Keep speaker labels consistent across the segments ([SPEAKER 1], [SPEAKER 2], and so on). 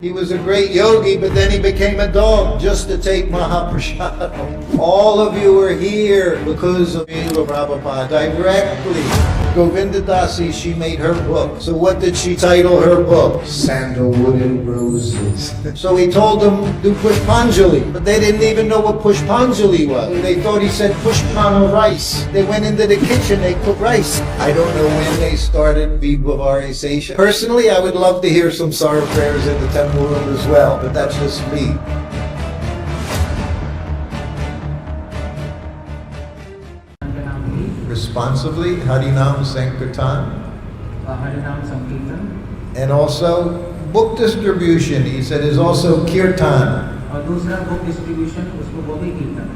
[SPEAKER 1] He was a great yogi, but then he became a dog just to take Mahaprasad. All of you are here because of Srila Prabhupada directly. Govinda Dasi, she made her book. So what did she title her book? Sandalwood and Roses. So he told them, do Pushpanjali. But they didn't even know what Pushpanjali was. They thought he said Pushpana rice. They went into the kitchen, they cooked rice. I don't know when they started 𝗙𝗶𝗹. Personally, I would love to hear some sorrow prayers in the temple room as well, but that's just me. Responsively, Harinam Sankirtan.
[SPEAKER 2] Harinam Sankirtan.
[SPEAKER 1] And also book distribution, he said, is also kirtan.
[SPEAKER 2] और दूसरा book distribution उसको वो भी कीर्तन.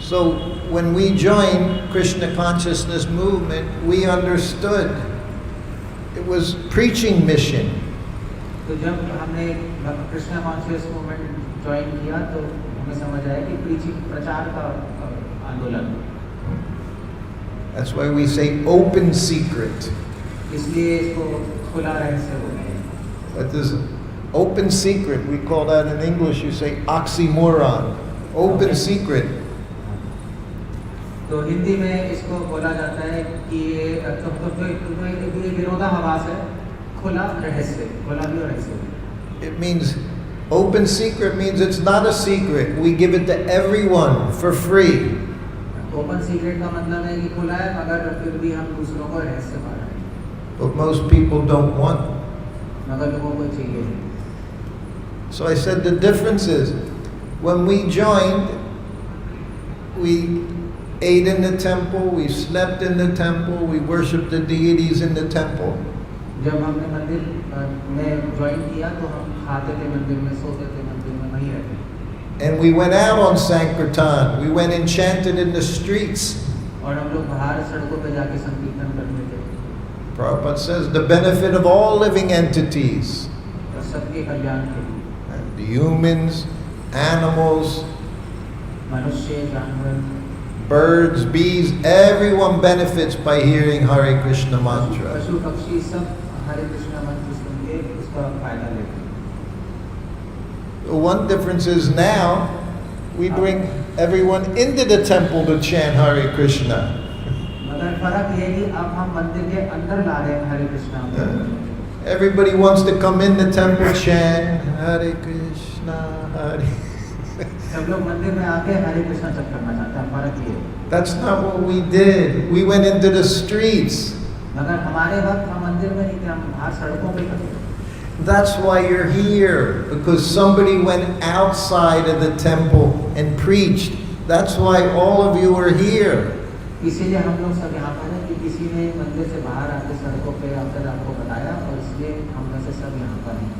[SPEAKER 1] So when we joined Krishna consciousness movement, we understood it was preaching mission.
[SPEAKER 2] तो जब हमने Krishna conscious movement join किया तो हमें समझ आया कि प्रीचिंग प्रचार का आंदोलन.
[SPEAKER 1] That's why we say open secret.
[SPEAKER 2] इसलिए इसको खुला रहस्य बोलते हैं.
[SPEAKER 1] But this open secret, we call that in English, you say oxymoron. Open secret.
[SPEAKER 2] तो हिंदी में इसको बोला जाता है कि ये विरोधाभास है. खुला रहस्य, खुला भी रहस्य.
[SPEAKER 1] It means open secret means it's not a secret. We give it to everyone for free.
[SPEAKER 2] Open secret का मतलब है कि खुला है मगर फिर भी हम दूसरों को रहस्य पा रहे हैं.
[SPEAKER 1] But most people don't want.
[SPEAKER 2] मगर लोगों को चाहिए.
[SPEAKER 1] So I said the difference is when we joined, we ate in the temple, we slept in the temple, we worshiped the deities in the temple.
[SPEAKER 2] जब हमने मंदिर में join किया तो हम खाते थे मंदिर में, सोते थे मंदिर में, वहीं रहते.
[SPEAKER 1] And we went out on Sankirtan. We went and chanted in the streets.
[SPEAKER 2] और हम लोग बाहर सड़कों पे जाके संकीर्तन करते थे.
[SPEAKER 1] Prabhupada says the benefit of all living entities.
[SPEAKER 2] और सबके कल्याण के लिए.
[SPEAKER 1] The humans, animals,
[SPEAKER 2] मनुष्य, जानवर,
[SPEAKER 1] birds, bees, everyone benefits by hearing Hare Krishna mantra.
[SPEAKER 2] पशु पक्षी सब हरे कृष्ण मंत्र सुन के उसका फायदा लेते हैं.
[SPEAKER 1] One difference is now we bring everyone into the temple to chant Hare Krishna.
[SPEAKER 2] मगर फर्क ये कि अब हम मंदिर के अंदर ला रहे हैं हरे Krishna.
[SPEAKER 1] Everybody wants to come in the temple chant Hare Krishna, Hare.
[SPEAKER 2] सब लोग मंदिर में आके हरे कृष्णा जप करना चाहते हैं. फर्क ये.
[SPEAKER 1] That's not what we did. We went into the streets.
[SPEAKER 2] मगर हमारे वक्त हम मंदिर में नहीं थे, हम बाहर सड़कों पे करते थे.
[SPEAKER 1] That's why you're here, because somebody went outside of the temple and preached. That's why all of you are here.
[SPEAKER 2] इसीलिए हम लोग सब यहाँ पर हैं कि किसी ने मंदिर से बाहर आके सड़कों पे आकर आपको बताया और इसलिए हम में से सब यहाँ पर हैं.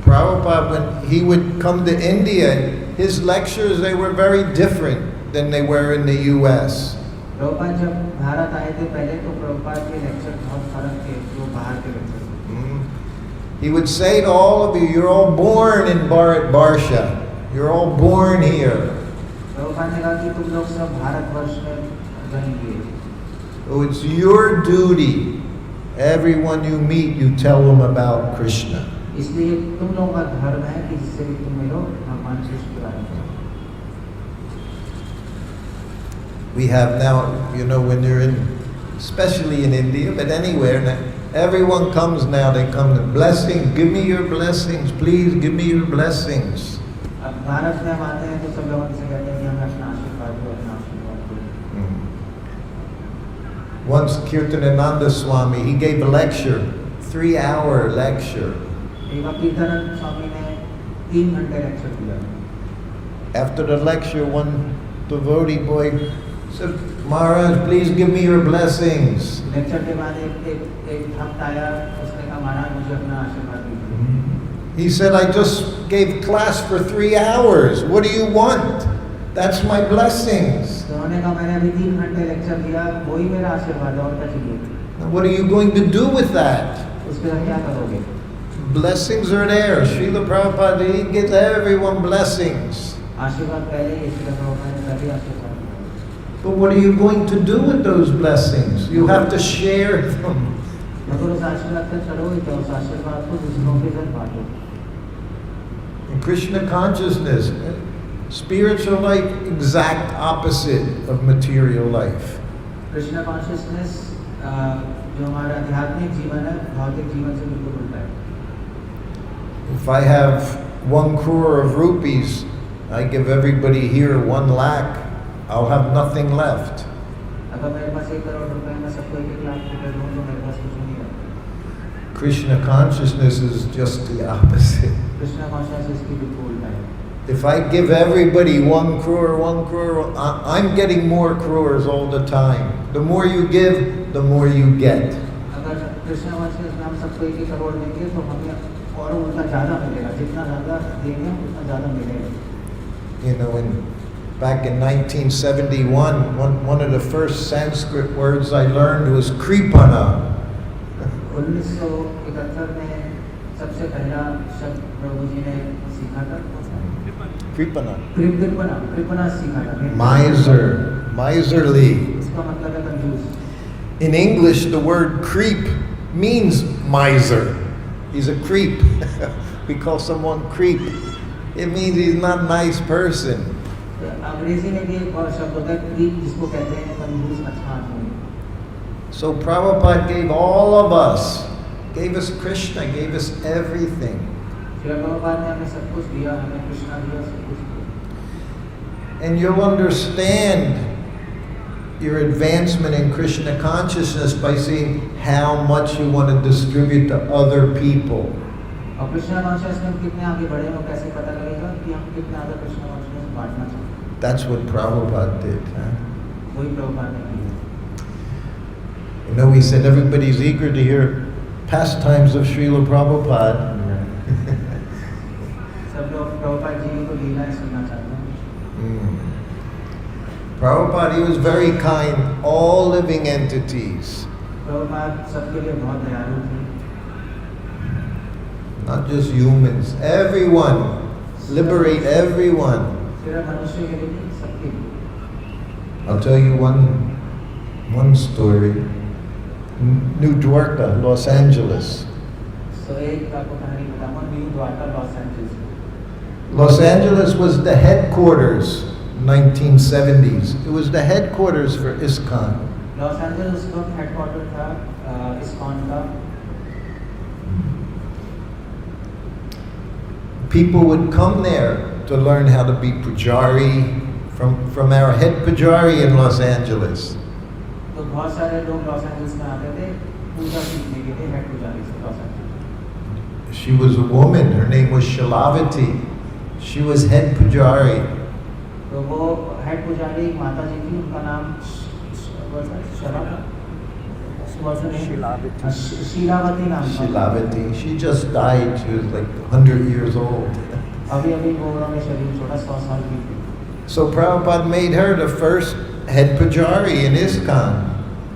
[SPEAKER 1] Prabhupada, when he would come to India, his lectures, they were very different than they were in the US.
[SPEAKER 2] Prabhupada जब भारत आए थे पहले तो प्रभुपाद के लेक्चर बहुत फर्क थे जो बाहर के lecture.
[SPEAKER 1] He would say to all of you, you're all born in Bharatvarsha. You're all born here.
[SPEAKER 2] Prabhupada ने कहा कि तुम लोग सब भारतवर्ष में रहेंगे.
[SPEAKER 1] So it's your duty. Everyone you meet, you tell them about Krishna.
[SPEAKER 2] इसलिए तुम लोगों का धर्म है कि जिससे भी तुम मिलो भगवान कृष्ण के बारे में.
[SPEAKER 1] We have now, you know, when you're in, especially in India, but anywhere now, everyone comes now, they come to blessings, give me your blessings, please give me your blessings.
[SPEAKER 2] अब भारत में हम आते हैं तो सब लोग हमसे कहते हैं कि हमें अपना आशीर्वाद दो, अपना आशीर्वाद दो.
[SPEAKER 1] Once Kirtanananda Swami, he gave a lecture, 3-hour lecture.
[SPEAKER 2] एक बार कीर्तनानंद स्वामी ने 3 घंटे लेक्चर दिया.
[SPEAKER 1] After the lecture, one devotee boy said, Maharaj, please give me your blessings.
[SPEAKER 2] Lecture के बाद एक भक्त आया, उसने कहा महाराज मुझे अपना आशीर्वाद दीजिए.
[SPEAKER 1] He said, I just gave class for 3 hours. What do you want? That's my blessings.
[SPEAKER 2] तो उन्होंने कहा मैंने अभी 3 घंटे लेक्चर दिया, वही मेरा आशीर्वाद है, और क्या चाहिए.
[SPEAKER 1] Now, what are you going to do with that?
[SPEAKER 2] उसके बाद क्या करोगे.
[SPEAKER 1] Blessings are there. Srila Prabhupada, he gives everyone blessings.
[SPEAKER 2] आशीर्वाद पहले ही Srila Prabhupada ने पहले आशीर्वाद.
[SPEAKER 1] But what are you going to do with those blessings? You have to share them.
[SPEAKER 2] अगर उस आशीर्वाद का चलो तो उस आशीर्वाद को दूसरों के साथ बांटो।
[SPEAKER 1] In Krishna consciousness, spiritual life exact opposite of material life.
[SPEAKER 2] Krishna consciousness जो हमारा आध्यात्मिक जीवन है भौतिक जीवन से बिल्कुल उल्टा है।
[SPEAKER 1] If I have 1 crore of rupees, I give everybody here 1 lakh, I'll have nothing left.
[SPEAKER 2] अगर मेरे पास 1 करोड़ रुपए मैं सबको 1 लाख रुपए दूं तो मेरे पास कुछ नहीं है।
[SPEAKER 1] Krishna consciousness is just the opposite.
[SPEAKER 2] Krishna consciousness की बिल्कुल उल्टा है।
[SPEAKER 1] If I give everybody 1 crore, I'm getting more crores all the time. The more you give, the more you get.
[SPEAKER 2] अगर कृष्ण कॉन्शियस में हम सबको 1 करोड़ देंगे तो हमें और उतना ज़्यादा मिलेगा, जितना ज़्यादा देंगे उतना ज़्यादा मिलेगा।
[SPEAKER 1] You know, back in 1971, one of the first Sanskrit words I learned was kripana.
[SPEAKER 2] 1971 में सबसे पहला शब्द प्रभु जी ने सीखा था कृपना सीखा था।
[SPEAKER 1] miserly.
[SPEAKER 2] इसका मतलब है कंजूस।
[SPEAKER 1] In English, the word creep means miser. He's a creep. We call someone creep. It means he's not a nice person.
[SPEAKER 2] अंग्रेजी में भी एक और शब्द होता है क्रीप जिसको कहते हैं कंजूस अच्छा आदमी।
[SPEAKER 1] So Prabhupada gave all of us, gave us Krishna, gave us everything.
[SPEAKER 2] Prabhupada ने हमें सब कुछ दिया, हमें कृष्णा दिया, सब कुछ दिया।
[SPEAKER 1] And you'll understand your advancement in Krishna consciousness by seeing how much you want to distribute to other people.
[SPEAKER 2] और कृष्णा कॉन्शियस में कितने आगे बढ़े हो कैसे पता लगेगा कि हम कितने ज़्यादा कृष्णा कॉन्शियस बांटना चाहते हैं।
[SPEAKER 1] That's what Prabhupada did. Huh?
[SPEAKER 2] वही प्रभुपाद ने किया।
[SPEAKER 1] You know, he said everybody's eager to hear pastimes of Srila Prabhupada.
[SPEAKER 2] सब लोग प्रभुपाद जी को लीलाएं सुनना चाहते हैं।
[SPEAKER 1] Prabhupada, he was very kind, all living entities.
[SPEAKER 2] Prabhupada सबके लिए बहुत दयालु थे।
[SPEAKER 1] Not just humans, everyone. Liberate everyone.
[SPEAKER 2] सिर्फ मनुष्य के लिए नहीं, सबके लिए।
[SPEAKER 1] I'll tell you one story. New Dwarka, Los Angeles.
[SPEAKER 2] So एक आपको कहानी बताऊंगा new Dwarka Los Angeles.
[SPEAKER 1] Los Angeles was the headquarters, 1970s. It was the headquarters for ISKCON.
[SPEAKER 2] Los Angeles का हेडक्वार्टर था इस्कॉन का।
[SPEAKER 1] People would come there to learn how to be pujari from our head pujari in Los Angeles.
[SPEAKER 2] तो बहुत सारे लोग Los Angeles में आते थे पूजा सीखने के लिए हेड पुजारी से Los Angeles.
[SPEAKER 1] She was a woman. Her name was 𝗙𝗶. She was head pujari.
[SPEAKER 2] तो वो हेड पुजारी माता जी थी, उनका नाम शीलावती नाम था।
[SPEAKER 1] 𝗙𝗶. She just died. She was like 100 years old.
[SPEAKER 2] अभी अभी वो उन्होंने शरीर छोड़ा 100 साल की थी।
[SPEAKER 1] So Prabhupada made her the first head pujari in ISKCON.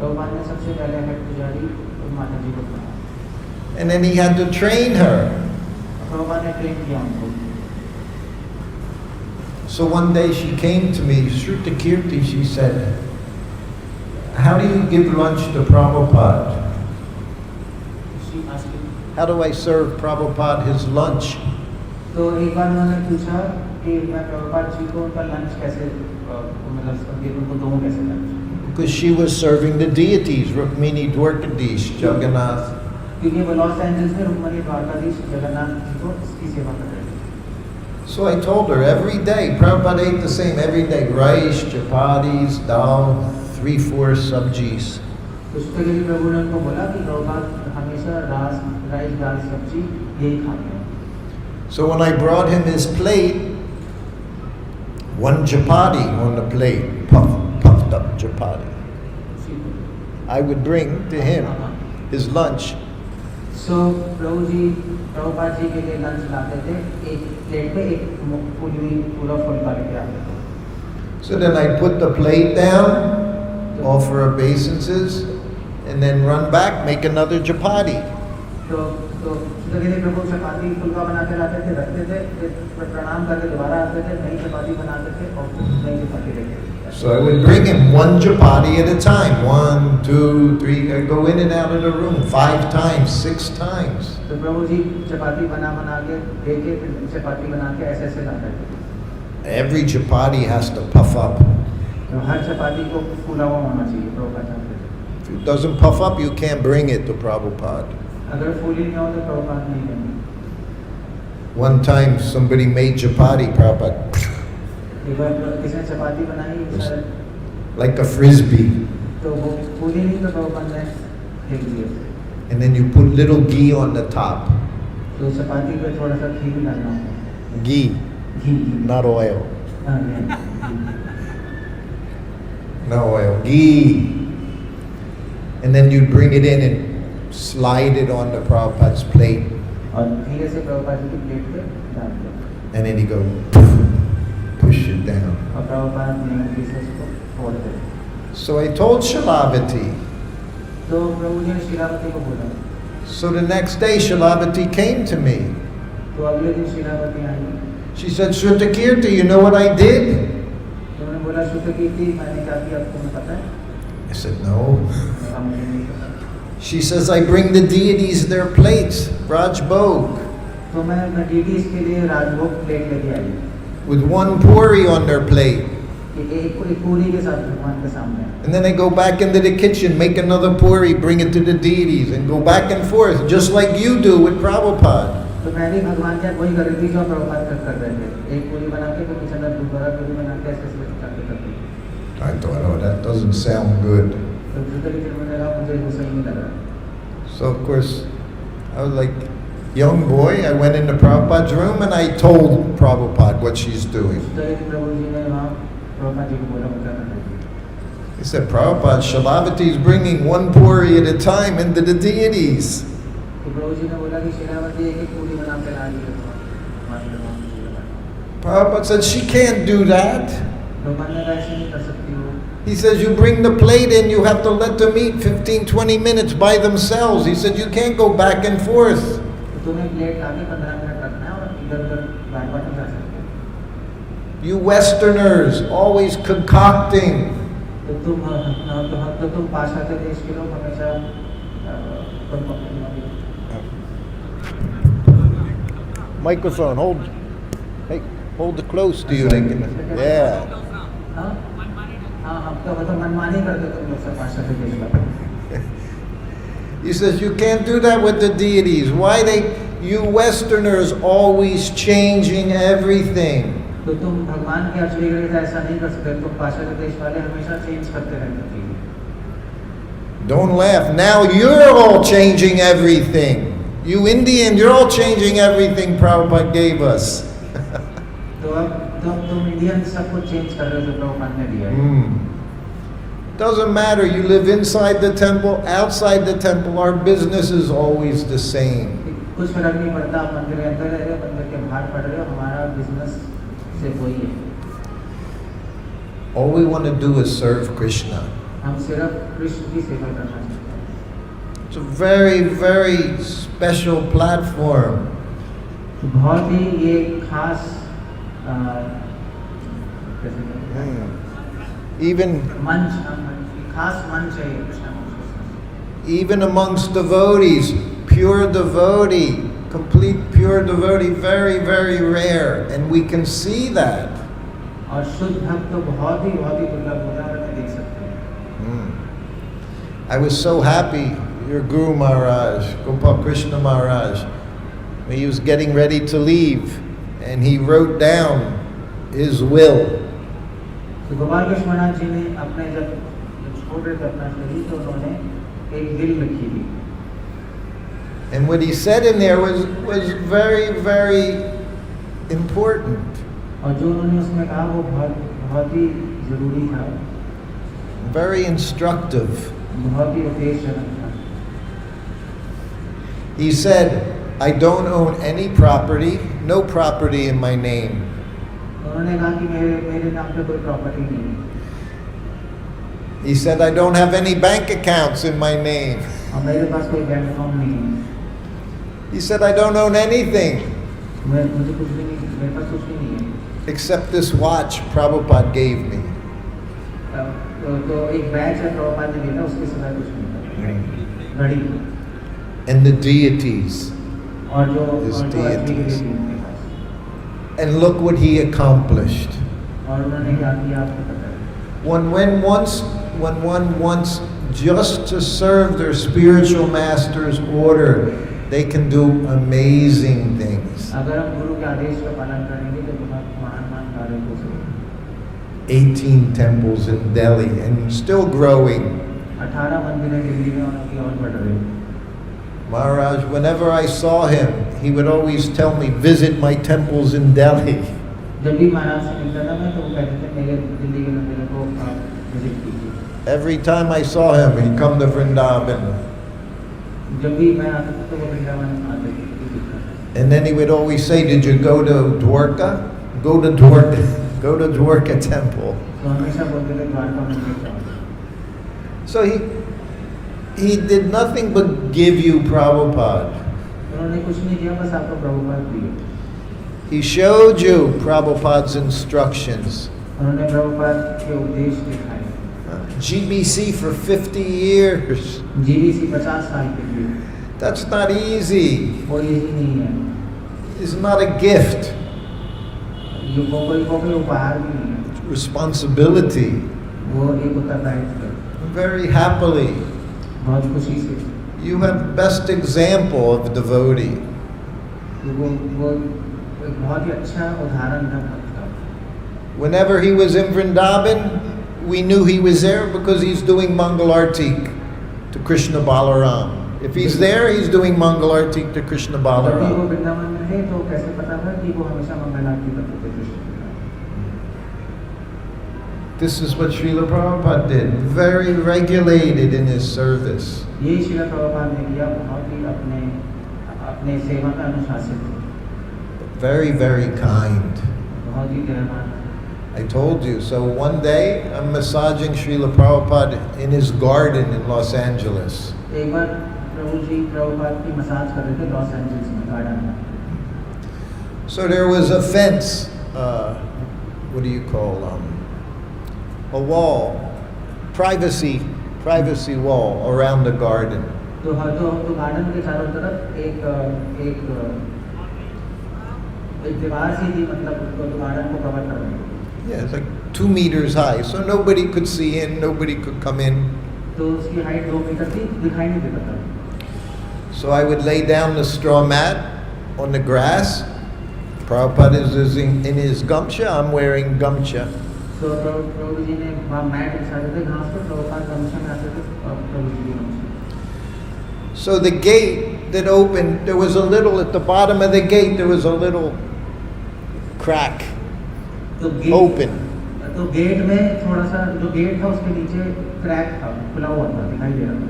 [SPEAKER 2] Prabhupada ने सबसे पहले हेड पुजारी माता जी को बनाया।
[SPEAKER 1] And then he had to train her.
[SPEAKER 2] Prabhupada ने ट्रेन किया उनको।
[SPEAKER 1] So one day she came to me, Srutakirti, she said, how do you give lunch to Prabhupada? How do I serve Prabhupada his lunch?
[SPEAKER 2] तो एक बार उन्होंने पूछा कि मैं प्रभुपाद जी को उनका लंच कैसे मतलब उनको दूँ कैसे lunch?
[SPEAKER 1] Because she was serving the deities, Rukmini, Dwarkadish, Jagannath.
[SPEAKER 2] क्योंकि वो लॉस एंजल्स में रुक्मिणी द्वारकाधीश जगन्नाथ जी को इसकी सेवा कर रहे थे।
[SPEAKER 1] So I told her every day, Prabhupada ate the same every day, rice, chapatis, dal, 3-4 sabjis.
[SPEAKER 2] तो श्रुतगिरी प्रभु ने उनको बोला कि प्रभुपाद हमेशा राइस दाल सब्जी यही खाते हैं।
[SPEAKER 1] So when I brought him his plate, 1 chapati on the plate, puffed up chapati. I would bring to him his lunch.
[SPEAKER 2] So Prabhupada ji के लिए लंच लाते थे, एक प्लेट पे एक पूरा फुलका लेके आते थे।
[SPEAKER 1] So then I put the plate down, offer obeisances, and then run back, make another chapati.
[SPEAKER 2] तो श्रुतगिरी प्रभु चपाती फुलका बना के लाते थे, रखते थे, फिर प्रणाम करके दोबारा आते थे, नई चपाती बनाते थे और नई चपाती लेके
[SPEAKER 1] So I would bring him one chapati at a time. 1, 2, 3. I'd go in and out of the room 5 times, 6 times.
[SPEAKER 2] तो प्रभु जी चपाती बना के देके फिर चपाती बना के ऐसे लाते थे।
[SPEAKER 1] Every chapati has to puff up.
[SPEAKER 2] तो हर चपाती को फूला हुआ होना चाहिए प्रभुपाद चाहते थे।
[SPEAKER 1] If it doesn't puff up, you can't bring it to Prabhupada.
[SPEAKER 2] अगर फूली नहीं हो तो प्रभुपाद नहीं देंगे।
[SPEAKER 1] One time somebody made chapati, Prabhupada,
[SPEAKER 2] एक बार किसने चपाती बनाई
[SPEAKER 1] like a frisbee.
[SPEAKER 2] तो वो फूली नहीं तो प्रभुपाद ने फेंक दिया।
[SPEAKER 1] And then you put little ghee on the top.
[SPEAKER 2] तो चपाती पे थोड़ा सा घी भी डालना होता है।
[SPEAKER 1] Ghee, not oil.
[SPEAKER 2] हाँ,
[SPEAKER 1] No oil, ghee. And then you'd bring it in and slide it on the Prabhupada's plate.
[SPEAKER 2] और धीरे से प्रभुपाद जी की प्लेट पे डाल दो।
[SPEAKER 1] And then he'd go, push it down.
[SPEAKER 2] और प्रभुपाद ने पीसेस को फोड़ दे।
[SPEAKER 1] So I told 𝗙𝗶𝗶.
[SPEAKER 2] तो प्रभु जी ने शीलावती को बोला।
[SPEAKER 1] So the next day 𝗙𝗶𝗶 came to me.
[SPEAKER 2] तो अगले दिन शीलावती आई।
[SPEAKER 1] She said, Srutakirti, you know what I did?
[SPEAKER 2] तो उन्होंने बोला श्रुतकीर्ति मैंने क्या किया तुम्हें पता है?
[SPEAKER 1] I said, no.
[SPEAKER 2] मैंने मुझे नहीं पता।
[SPEAKER 1] She says, I bring the deities their plates, Raj Bhog,
[SPEAKER 2] तो मैं डीडीज के लिए राजभोग प्लेट लेके आई
[SPEAKER 1] with 1 puri on their plate.
[SPEAKER 2] कि एक पूरी के साथ भगवान के सामने।
[SPEAKER 1] And then I go back into the kitchen, make another puri, bring it to the deities, and go back and forth, just like you do with Prabhupada.
[SPEAKER 2] तो मैं भी भगवान क्या वही कर रही थी जो प्रभुपाद कर रहे थे। एक पूरी बना के फिर किचन में दूसरा पूरी बना के ऐसे करके करती।
[SPEAKER 1] I thought, oh, that doesn't sound good.
[SPEAKER 2] तो श्रुतकीर्ति मुझे लगा मुझे वो सही नहीं लग रहा।
[SPEAKER 1] So, of course, I was like, young boy, I went into Prabhupada's room and I told Prabhupada what she's doing.
[SPEAKER 2] प्रभु जी ने वहाँ प्रभुपाद जी को बोला वो क्या कर रही थी।
[SPEAKER 1] He said, Prabhupada, 𝗙𝗶𝗶 is bringing 1 puri at a time into the deities.
[SPEAKER 2] तो प्रभु जी ने बोला कि शीलावती एक पूरी बना के ला दी
[SPEAKER 1] Prabhupada said, she can't do that.
[SPEAKER 2] Prabhupada ने कहा ऐसे नहीं कर सकती हो।
[SPEAKER 1] He says, you bring the plate in, you have to let them eat 15-20 minutes by themselves. He said, you can't go back and forth.
[SPEAKER 2] तो तुम्हें प्लेट लाके 15 मिनट रखना है और इधर-उधर बार-बार नहीं जा सकते।
[SPEAKER 1] You Westerners, always concocting.
[SPEAKER 2] तो तुम पाश्चात्य देश के लोग हमेशा
[SPEAKER 1] Microphone, hold it close to you. Yeah.
[SPEAKER 2] हाँ हम तो मतलब मनमानी करते तुम लोग सब पाश्चात्य देश वाले।
[SPEAKER 1] He says, you can't do that with the deities. Why you Westerners always changing everything?
[SPEAKER 2] तो तुम भगवान के असली गणित ऐसा नहीं कर सकते। तुम पाश्चात्य देश वाले हमेशा चेंज करते रहते थे।
[SPEAKER 1] Don't laugh. Now you're all changing everything. You Indians, you're all changing everything Prabhupada gave us.
[SPEAKER 2] तो अब तुम इंडियन सब कुछ चेंज कर रहे हो जो प्रभुपाद ने दिया।
[SPEAKER 1] Doesn't matter. You live inside the temple, outside the temple. Our business is always the same.
[SPEAKER 2] कुछ फर्क नहीं पड़ता आप मंदिर के अंदर रह रहे हो मंदिर के बाहर पढ़ रहे हो हमारा बिजनेस सिर्फ वही है।
[SPEAKER 1] All we want to do is serve Krishna.
[SPEAKER 2] हम सिर्फ कृष्ण की सेवा करना चाहते हैं।
[SPEAKER 1] It's a very, very special platform.
[SPEAKER 2] बहुत ही ये खास
[SPEAKER 1] Even
[SPEAKER 2] मंच खास मंच है ये कृष्ण मंच।
[SPEAKER 1] even amongst devotees, pure devotee, complete pure devotee, very, very rare, and we can see that.
[SPEAKER 2] और शुद्ध भक्त तो बहुत ही दुर्लभ होता है और देख सकते हैं।
[SPEAKER 1] I was so happy, your Guru Maharaj, Gopal Krishna Maharaj, when he was getting ready to leave, and he wrote down his will.
[SPEAKER 2] तो गोपाल कृष्ण महाराज जी ने अपने जब छोड़ रहे थे अपना शरीर तो उन्होंने एक विल लिखी थी।
[SPEAKER 1] And what he said in there was very, very important.
[SPEAKER 2] और जो उन्होंने उसमें कहा वो बहुत ही जरूरी था।
[SPEAKER 1] Very instructive.
[SPEAKER 2] बहुत ही उपदेशजनक था।
[SPEAKER 1] He said, I don't own any property, no property in my name.
[SPEAKER 2] उन्होंने कहा कि मेरे नाम पे कोई प्रॉपर्टी नहीं है।
[SPEAKER 1] He said, I don't have any bank accounts in my name.
[SPEAKER 2] और मेरे पास कोई बैंक अकाउंट नहीं है।
[SPEAKER 1] He said, I don't own anything
[SPEAKER 2] मुझे कुछ भी नहीं, मेरे पास कुछ भी नहीं है।
[SPEAKER 1] except this watch Prabhupada gave me.
[SPEAKER 2] तो एक बैच है प्रभुपाद ने दिया, उसके सिवाय कुछ नहीं था। घड़ी
[SPEAKER 1] And the deities.
[SPEAKER 2] और जो
[SPEAKER 1] His
[SPEAKER 2] और जो अग्नि के
[SPEAKER 1] deities.
[SPEAKER 2] लिए उनके पास।
[SPEAKER 1] And look what he accomplished.
[SPEAKER 2] और उन्होंने क्या किया आपको पता है।
[SPEAKER 1] When one wants just to serve their spiritual master's order, they can do amazing things.
[SPEAKER 2] अगर हम गुरु के आदेश का पालन करेंगे तो बहुत महान कार्य हो सकते हैं।
[SPEAKER 1] 18 temples in Delhi and still growing.
[SPEAKER 2] 18 मंदिर हैं दिल्ली में और अभी और बढ़ रहे हैं।
[SPEAKER 1] Maharaj, whenever I saw him, he would always tell me, visit my temples in Delhi.
[SPEAKER 2] जब भी महाराज से मिलता था मैं तो वो कहते थे मेरे दिल्ली के मंदिरों को आप विजिट कीजिए।
[SPEAKER 1] Every time I saw him, he'd come to Vrindavan.
[SPEAKER 2] जब भी मैं आता था तो वो वृंदावन आते थे।
[SPEAKER 1] And then he would always say, did you go to Dwarka? Go to Dwarka. Go to Dwarka temple.
[SPEAKER 2] तो हमेशा बोलते थे द्वारका मंदिर जाओ।
[SPEAKER 1] So he did nothing but give you Prabhupada.
[SPEAKER 2] उन्होंने कुछ नहीं किया, बस आपको प्रभुपाद दिए।
[SPEAKER 1] He showed you Prabhupada's instructions.
[SPEAKER 2] उन्होंने प्रभुपाद के उपदेश दिखाए।
[SPEAKER 1] GBC for 50 years.
[SPEAKER 2] जीबीसी 50 साल के लिए।
[SPEAKER 1] That's not easy.
[SPEAKER 2] वो इजी नहीं है।
[SPEAKER 1] It's not a gift.
[SPEAKER 2] ये वो कोई उपहार भी नहीं है।
[SPEAKER 1] It's responsibility.
[SPEAKER 2] वो एक उत्तरदायित्व है।
[SPEAKER 1] Very happily,
[SPEAKER 2] बहुत खुशी से।
[SPEAKER 1] you have best example of devotee.
[SPEAKER 2] वो एक बहुत ही अच्छा उदाहरण था भक्त का।
[SPEAKER 1] Whenever he was in Vrindavan, we knew he was there because he's doing Mangal Artik to Krishna Balaram. If he's there, he's doing Mangal Artik to Krishna
[SPEAKER 2] जब भी वो
[SPEAKER 1] Balaram.
[SPEAKER 2] वृंदावन में है तो कैसे पता था कि वो हमेशा मंगल आरती करते थे कृष्ण की।
[SPEAKER 1] This is what Srila Prabhupada did, very regulated in his service.
[SPEAKER 2] यही श्रील प्रभुपाद ने किया, बहुत ही अपने सेवा में अनुशासित थे।
[SPEAKER 1] Very, very kind.
[SPEAKER 2] बहुत ही दयावान।
[SPEAKER 1] I told you. So one day I'm massaging Srila Prabhupada in his garden in Los Angeles.
[SPEAKER 2] एक बार प्रभु जी प्रभुपाद की मसाज कर रहे थे लॉस एंजल्स में गार्डन में।
[SPEAKER 1] So there was a fence, what do you call, a wall, privacy wall around the garden.
[SPEAKER 2] तो garden के चारों तरफ एक दीवार सी थी, मतलब तो गार्डन को कवर करने के लिए।
[SPEAKER 1] Yeah, it's like 2 meters high, so nobody could see in, nobody could come in.
[SPEAKER 2] तो उसकी हाइट 2 मीटर थी, दिखाई नहीं देता था।
[SPEAKER 1] So I would lay down the straw mat on the grass. Prabhupada is in his gamcha, I'm wearing gamcha.
[SPEAKER 2] तो प्रभु जी ने वहाँ मैट बिछाते थे घास पर, प्रभुपाद गमछे में आते थे और प्रभु जी गमछे।
[SPEAKER 1] So the gate that opened, there was a little, at the bottom of the gate, there was a little crack. Open.
[SPEAKER 2] तो गेट में थोड़ा सा जो गेट था उसके नीचे क्रैक था, खुला हुआ था, दिखाई दे रहा था।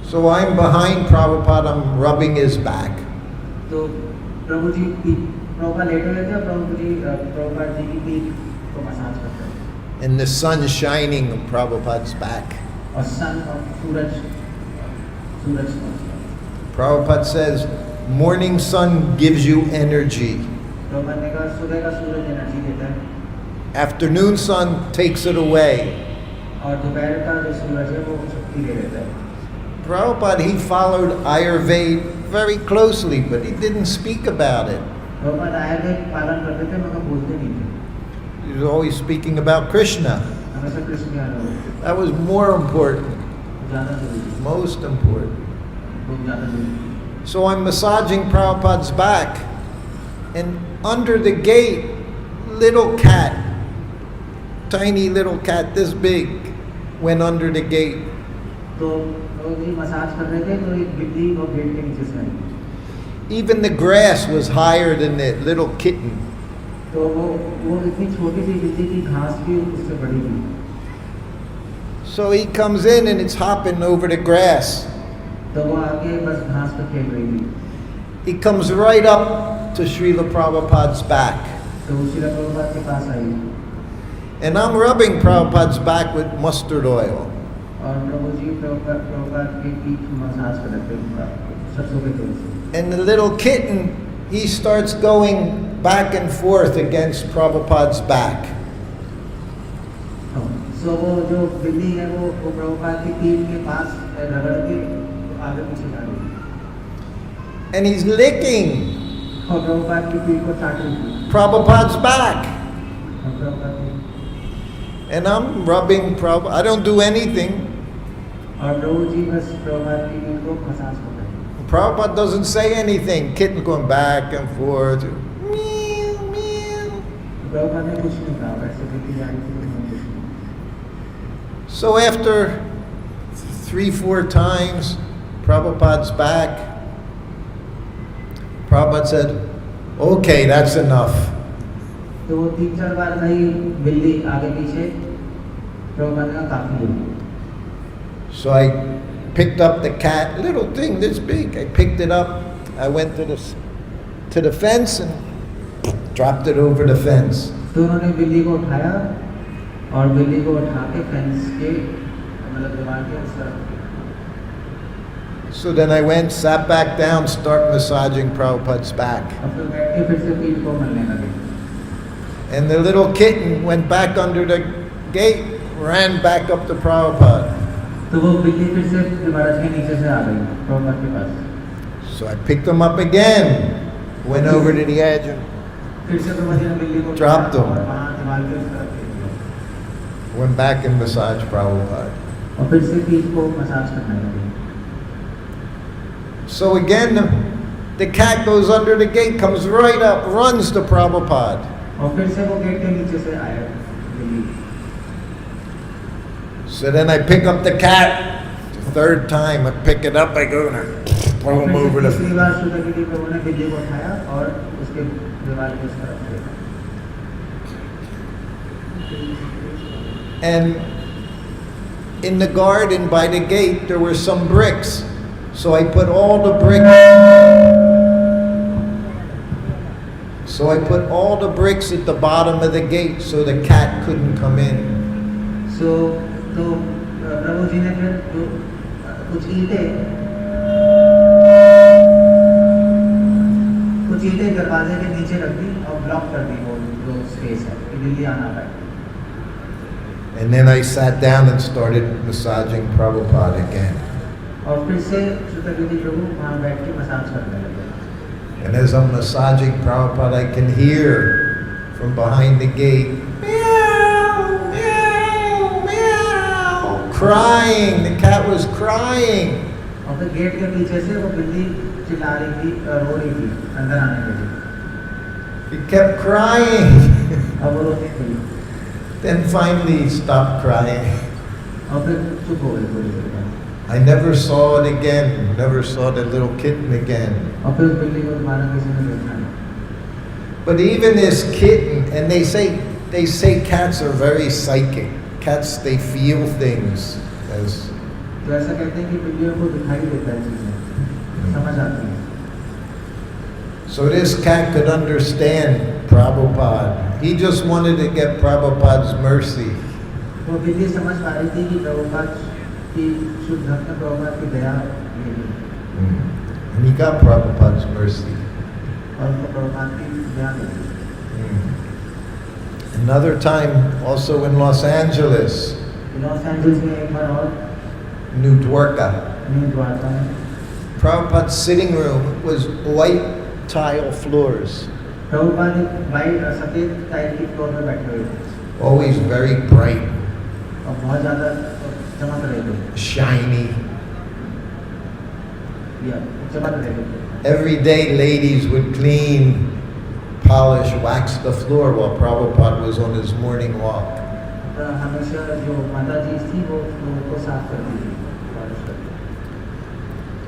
[SPEAKER 1] So I'm behind Prabhupada, I'm rubbing his back.
[SPEAKER 2] तो प्रभुपाद लेटे हुए थे, प्रभुपाद जी की पीठ को मसाज करते थे।
[SPEAKER 1] And the sun shining on Prabhupada's back.
[SPEAKER 2] और सन और सूरज
[SPEAKER 1] Prabhupada says, morning sun gives you energy.
[SPEAKER 2] Prabhupada ने कहा सुबह का सूरज एनर्जी देता है,
[SPEAKER 1] Afternoon sun takes it away.
[SPEAKER 2] और दोपहर का जो सूरज है वो शक्ति दे देता है।
[SPEAKER 1] Prabhupada, he followed Ayurveda very closely, but he didn't speak about it.
[SPEAKER 2] Prabhupada Ayurveda पालन करते थे मगर बोलते नहीं थे।
[SPEAKER 1] He was always speaking about Krishna.
[SPEAKER 2] हमेशा कृष्ण के आगे
[SPEAKER 1] That was more important,
[SPEAKER 2] ज़्यादा जरूरी,
[SPEAKER 1] most important.
[SPEAKER 2] बहुत ज़्यादा जरूरी।
[SPEAKER 1] So I'm massaging Prabhupada's back, and under the gate, little cat, tiny little cat this big, went under the gate.
[SPEAKER 2] तो प्रभु जी massage कर रहे थे तो एक बिल्ली वो गेट के नीचे से आई।
[SPEAKER 1] Even the grass was higher than the little kitten.
[SPEAKER 2] तो वो इतनी छोटी सी बिल्ली की घास भी उससे बड़ी थी।
[SPEAKER 1] So he comes in and it's hopping over the grass.
[SPEAKER 2] तो वो आगे बस घास पर खेल रही थी।
[SPEAKER 1] He comes right up to Srila Prabhupada's back.
[SPEAKER 2] तो वो श्रील प्रभुपाद के पास आई
[SPEAKER 1] And I'm rubbing Prabhupada's back with mustard oil.
[SPEAKER 2] और प्रभु जी प्रभुपाद की पीठ मसाज कर रहे थे सरसों के तेल से।
[SPEAKER 1] And the little kitten, he starts going back and forth against Prabhupada's back.
[SPEAKER 2] सो वो जो बिल्ली है वो प्रभुपाद की पीठ के पास रगड़ के आगे पीछे जा रही है
[SPEAKER 1] and he's licking
[SPEAKER 2] और प्रभुपाद की पीठ को चाट रही थी
[SPEAKER 1] Prabhupada's back.
[SPEAKER 2] और प्रभुपाद की-
[SPEAKER 1] And I'm rubbing Prabhupada. I don't do anything.
[SPEAKER 2] और प्रभु जी बस प्रभुपाद की पीठ को मसाज कर रहे हैं
[SPEAKER 1] Prabhupada doesn't say anything. Kitten going back and forth. Meow, meow.
[SPEAKER 2] Prabhupada ने कुछ नहीं कहा वैसे बिल्ली जा रही थी कुछ नहीं
[SPEAKER 1] So after 3-4 times, Prabhupada's back. Prabhupada said, okay, that's enough.
[SPEAKER 2] तो वो 3-4 बार गई बिल्ली आगे पीछे प्रभुपाद ने कहा काफी हुई
[SPEAKER 1] So I picked up the cat, little thing this big. I picked it up. I went to the fence and dropped it over the fence.
[SPEAKER 2] तो उन्होंने बिल्ली को उठाया और बिल्ली को उठा के फेंस के मतलब दीवार के उस तरफ
[SPEAKER 1] So then I went, sat back down, start massaging Prabhupada's back.
[SPEAKER 2] और फिर बैठ के फिर से पीठ को मलने लगे
[SPEAKER 1] And the little kitten went back under the gate, ran back up to Prabhupada.
[SPEAKER 2] तो वो बिल्ली फिर से दीवार के नीचे से आ गई प्रभुपाद के पास
[SPEAKER 1] So I picked him up again, went over to the edge and
[SPEAKER 2] फिर से प्रभुपाद ने बिल्ली को
[SPEAKER 1] Dropped
[SPEAKER 2] उठाया
[SPEAKER 1] him.
[SPEAKER 2] और वहाँ दीवार के उस तरफ फेंक दिया
[SPEAKER 1] went back and massaged Prabhupada.
[SPEAKER 2] और फिर से पीठ को मसाज करने लगे
[SPEAKER 1] So again, the cat goes under the gate, comes right up, runs to Prabhupada.
[SPEAKER 2] और फिर से वो गेट के नीचे से आया बिल्ली
[SPEAKER 1] So then I pick up the cat. The third time I pick it up, I go and throw him over the
[SPEAKER 2] तीसरी बार श्रुतकीर्ति प्रभु ने बिल्ली को उठाया और उसके दीवार के उस तरफ फेंका
[SPEAKER 1] And in the garden by the gate there were some bricks. So I put all the bricks at the bottom of the gate so the cat couldn't come in.
[SPEAKER 2] तो प्रभु जी ने फिर कुछ ईंटें दरवाजे के नीचे रख दी और ब्लॉक कर दी वो जो स्पेस है कि बिल्ली आ ना पाए
[SPEAKER 1] And then I sat down and started massaging Prabhupada again.
[SPEAKER 2] और फिर से श्रुतकीर्ति प्रभु वहाँ बैठ के मसाज करने लगे
[SPEAKER 1] And as I'm massaging Prabhupada, I can hear from behind the gate, meow, meow, meow, crying. The cat was crying.
[SPEAKER 2] और फिर गेट के पीछे से वो बिल्ली चिल्ला रही थी रो रही थी अंदर आने के लिए
[SPEAKER 1] He kept crying.
[SPEAKER 2] और वो रोती थी
[SPEAKER 1] Then finally he stopped crying.
[SPEAKER 2] और फिर चुप हो गई थोड़ी देर बाद
[SPEAKER 1] I never saw it again. Never saw the little kitten again.
[SPEAKER 2] और फिर उस बिल्ली को दोबारा किसी ने देखा नहीं
[SPEAKER 1] But even this kitten, and they say cats are very psychic. Cats, they feel things. As
[SPEAKER 2] तो ऐसा कहते हैं कि बिल्लियों को दिखाई देता है चीजें समझ आती हैं
[SPEAKER 1] so this cat could understand Prabhupada. He just wanted to get Prabhupada's mercy.
[SPEAKER 2] वो बिल्ली समझ पा रही थी कि प्रभुपाद की शुद्ध भक्त प्रभुपाद की दया मिली
[SPEAKER 1] And he got Prabhupada's mercy.
[SPEAKER 2] और उनको प्रभुपाद की दया मिली
[SPEAKER 1] Another time, also in Los Angeles,
[SPEAKER 2] Los Angeles में एक बार और
[SPEAKER 1] New Dwarka.
[SPEAKER 2] न्यू द्वारका में
[SPEAKER 1] Prabhupada's sitting room was white tile floors,
[SPEAKER 2] Prabhupada white सफेद टाइल की फ्लोर में बैठे हुए थे
[SPEAKER 1] always very bright,
[SPEAKER 2] और बहुत ज़्यादा चमक रहे थे
[SPEAKER 1] shiny.
[SPEAKER 2] या चमक रहे थे
[SPEAKER 1] Every day ladies would clean, polish, wax the floor while Prabhupada was on his morning walk.
[SPEAKER 2] तो हमेशा जो माता जी थी वो फ्लोर को साफ करती थी पॉलिश करती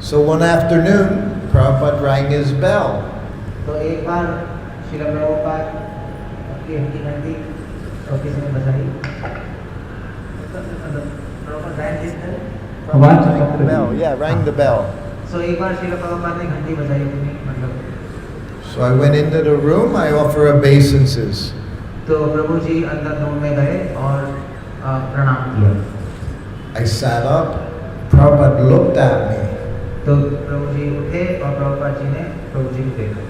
[SPEAKER 1] So one afternoon, Prabhupada rang his bell.
[SPEAKER 2] तो एक बार श्रील प्रभुपाद की घंटी और किसी ने बजाई Prabhupada rang his bell?
[SPEAKER 1] Prabhupada rang the bell. Yeah, rang the bell.
[SPEAKER 2] So एक बार श्रील प्रभुपाद ने घंटी बजाई अपनी मतलब
[SPEAKER 1] So I went into the room, I offer obeisances.
[SPEAKER 2] तो प्रभु जी अंदर रूम में गए और प्रणाम किया
[SPEAKER 1] I sat up, Prabhupada looked at me.
[SPEAKER 2] तो प्रभु जी उठे और प्रभुपाद जी ने प्रभु जी को देखा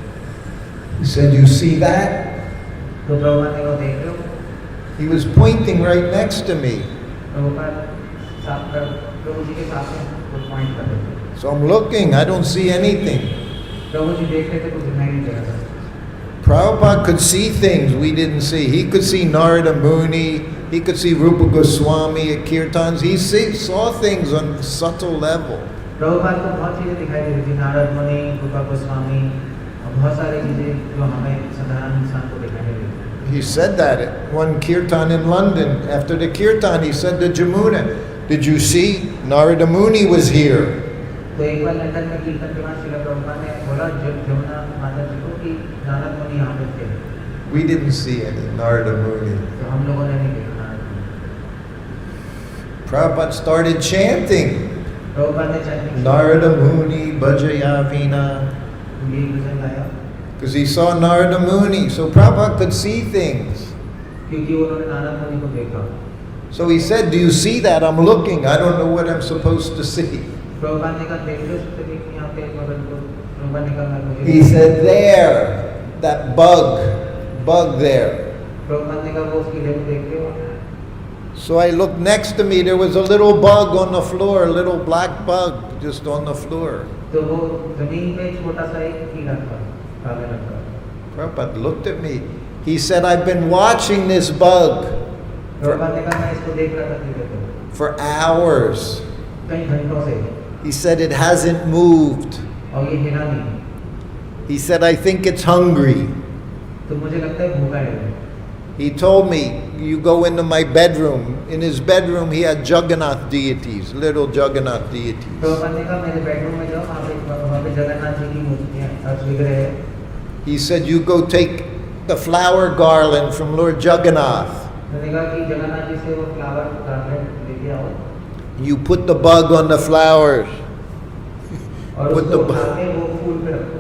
[SPEAKER 1] He said, "You see that?"
[SPEAKER 2] तो प्रभुपाद ने को देख रहे हो
[SPEAKER 1] He was pointing right next to me.
[SPEAKER 2] Prabhupada प्रभु जी के साथ में वो पॉइंट कर रहे थे।
[SPEAKER 1] So I'm looking, I don't see anything.
[SPEAKER 2] प्रभु जी देख रहे थे, कुछ दिखाई नहीं दे रहा था।
[SPEAKER 1] Prabhupada could see things we didn't see. He could see Narada Muni, he could see Rupa Goswami at Kirtans. He saw things on a subtle level.
[SPEAKER 2] Prabhupada को बहुत चीजें दिखाई दे रही थी, नारद मुनि, रूपा गोस्वामी, बहुत सारी चीजें जो हमें साधारण इंसान को दिखाई दे रही थी।
[SPEAKER 1] He said that at one Kirtan in London. After the Kirtan, he said to Jamuna, "Did you see Narada Muni was here?"
[SPEAKER 2] तो एक बार लंदन में कीर्तन के बाद श्रील प्रभुपाद ने बोला जमुना माता जी को कि नारद मुनि यहाँ पे थे।
[SPEAKER 1] We didn't see any Narada Muni.
[SPEAKER 2] तो हम लोगों ने नहीं देखा नारद मुनि।
[SPEAKER 1] Prabhupada started chanting,
[SPEAKER 2] प्रभुपाद ने चैंटिंग
[SPEAKER 1] Narada Muni Bhajayavina,
[SPEAKER 2] ये भजन गाया
[SPEAKER 1] because he saw Narada Muni. So Prabhupada could see things.
[SPEAKER 2] क्योंकि उन्होंने नारद मुनि को देखा।
[SPEAKER 1] So he said, "Do you see that? I'm looking. I don't know what I'm supposed to see."
[SPEAKER 2] Prabhupada ने कहा देखो सुतकीर्ति यहाँ पे मगन को। प्रभुपाद ने कहा मैं मुझे
[SPEAKER 1] He said, "There, that bug there."
[SPEAKER 2] Prabhupada ने कहा वो उसकी लेवल देखते हो।
[SPEAKER 1] So I looked next to me, there was a little bug on the floor, a little black bug just on the floor.
[SPEAKER 2] तो वो जमीन पे छोटा सा एक कीड़ा था, काले रंग का।
[SPEAKER 1] Prabhupada looked at me. He said, "I've been watching this bug
[SPEAKER 2] Prabhupada ने कहा मैं इसको देख रहा था धीरे धीरे
[SPEAKER 1] for hours."
[SPEAKER 2] कई घंटों से।
[SPEAKER 1] He said, "It hasn't moved."
[SPEAKER 2] और ये हिला नहीं।
[SPEAKER 1] He said, "I think it's hungry."
[SPEAKER 2] तो मुझे लगता है भूखा है।
[SPEAKER 1] He told me, "You go into my bedroom." In his bedroom, he had Jagannath deities, little Jagannath deities.
[SPEAKER 2] Prabhupada ने कहा मेरे बेडरूम में जाओ, वहाँ पे जगन्नाथ जी की मूर्तियाँ विग्रह है।
[SPEAKER 1] He said, "You go take the flower garland from Lord Jagannath.
[SPEAKER 2] मैंने कहा कि जगन्नाथ जी से वो फ्लावर गार्लैंड लेके आओ
[SPEAKER 1] You put the bug on the flowers
[SPEAKER 2] और
[SPEAKER 1] Put
[SPEAKER 2] उसको
[SPEAKER 1] the
[SPEAKER 2] उठा के वो फूल पे रखो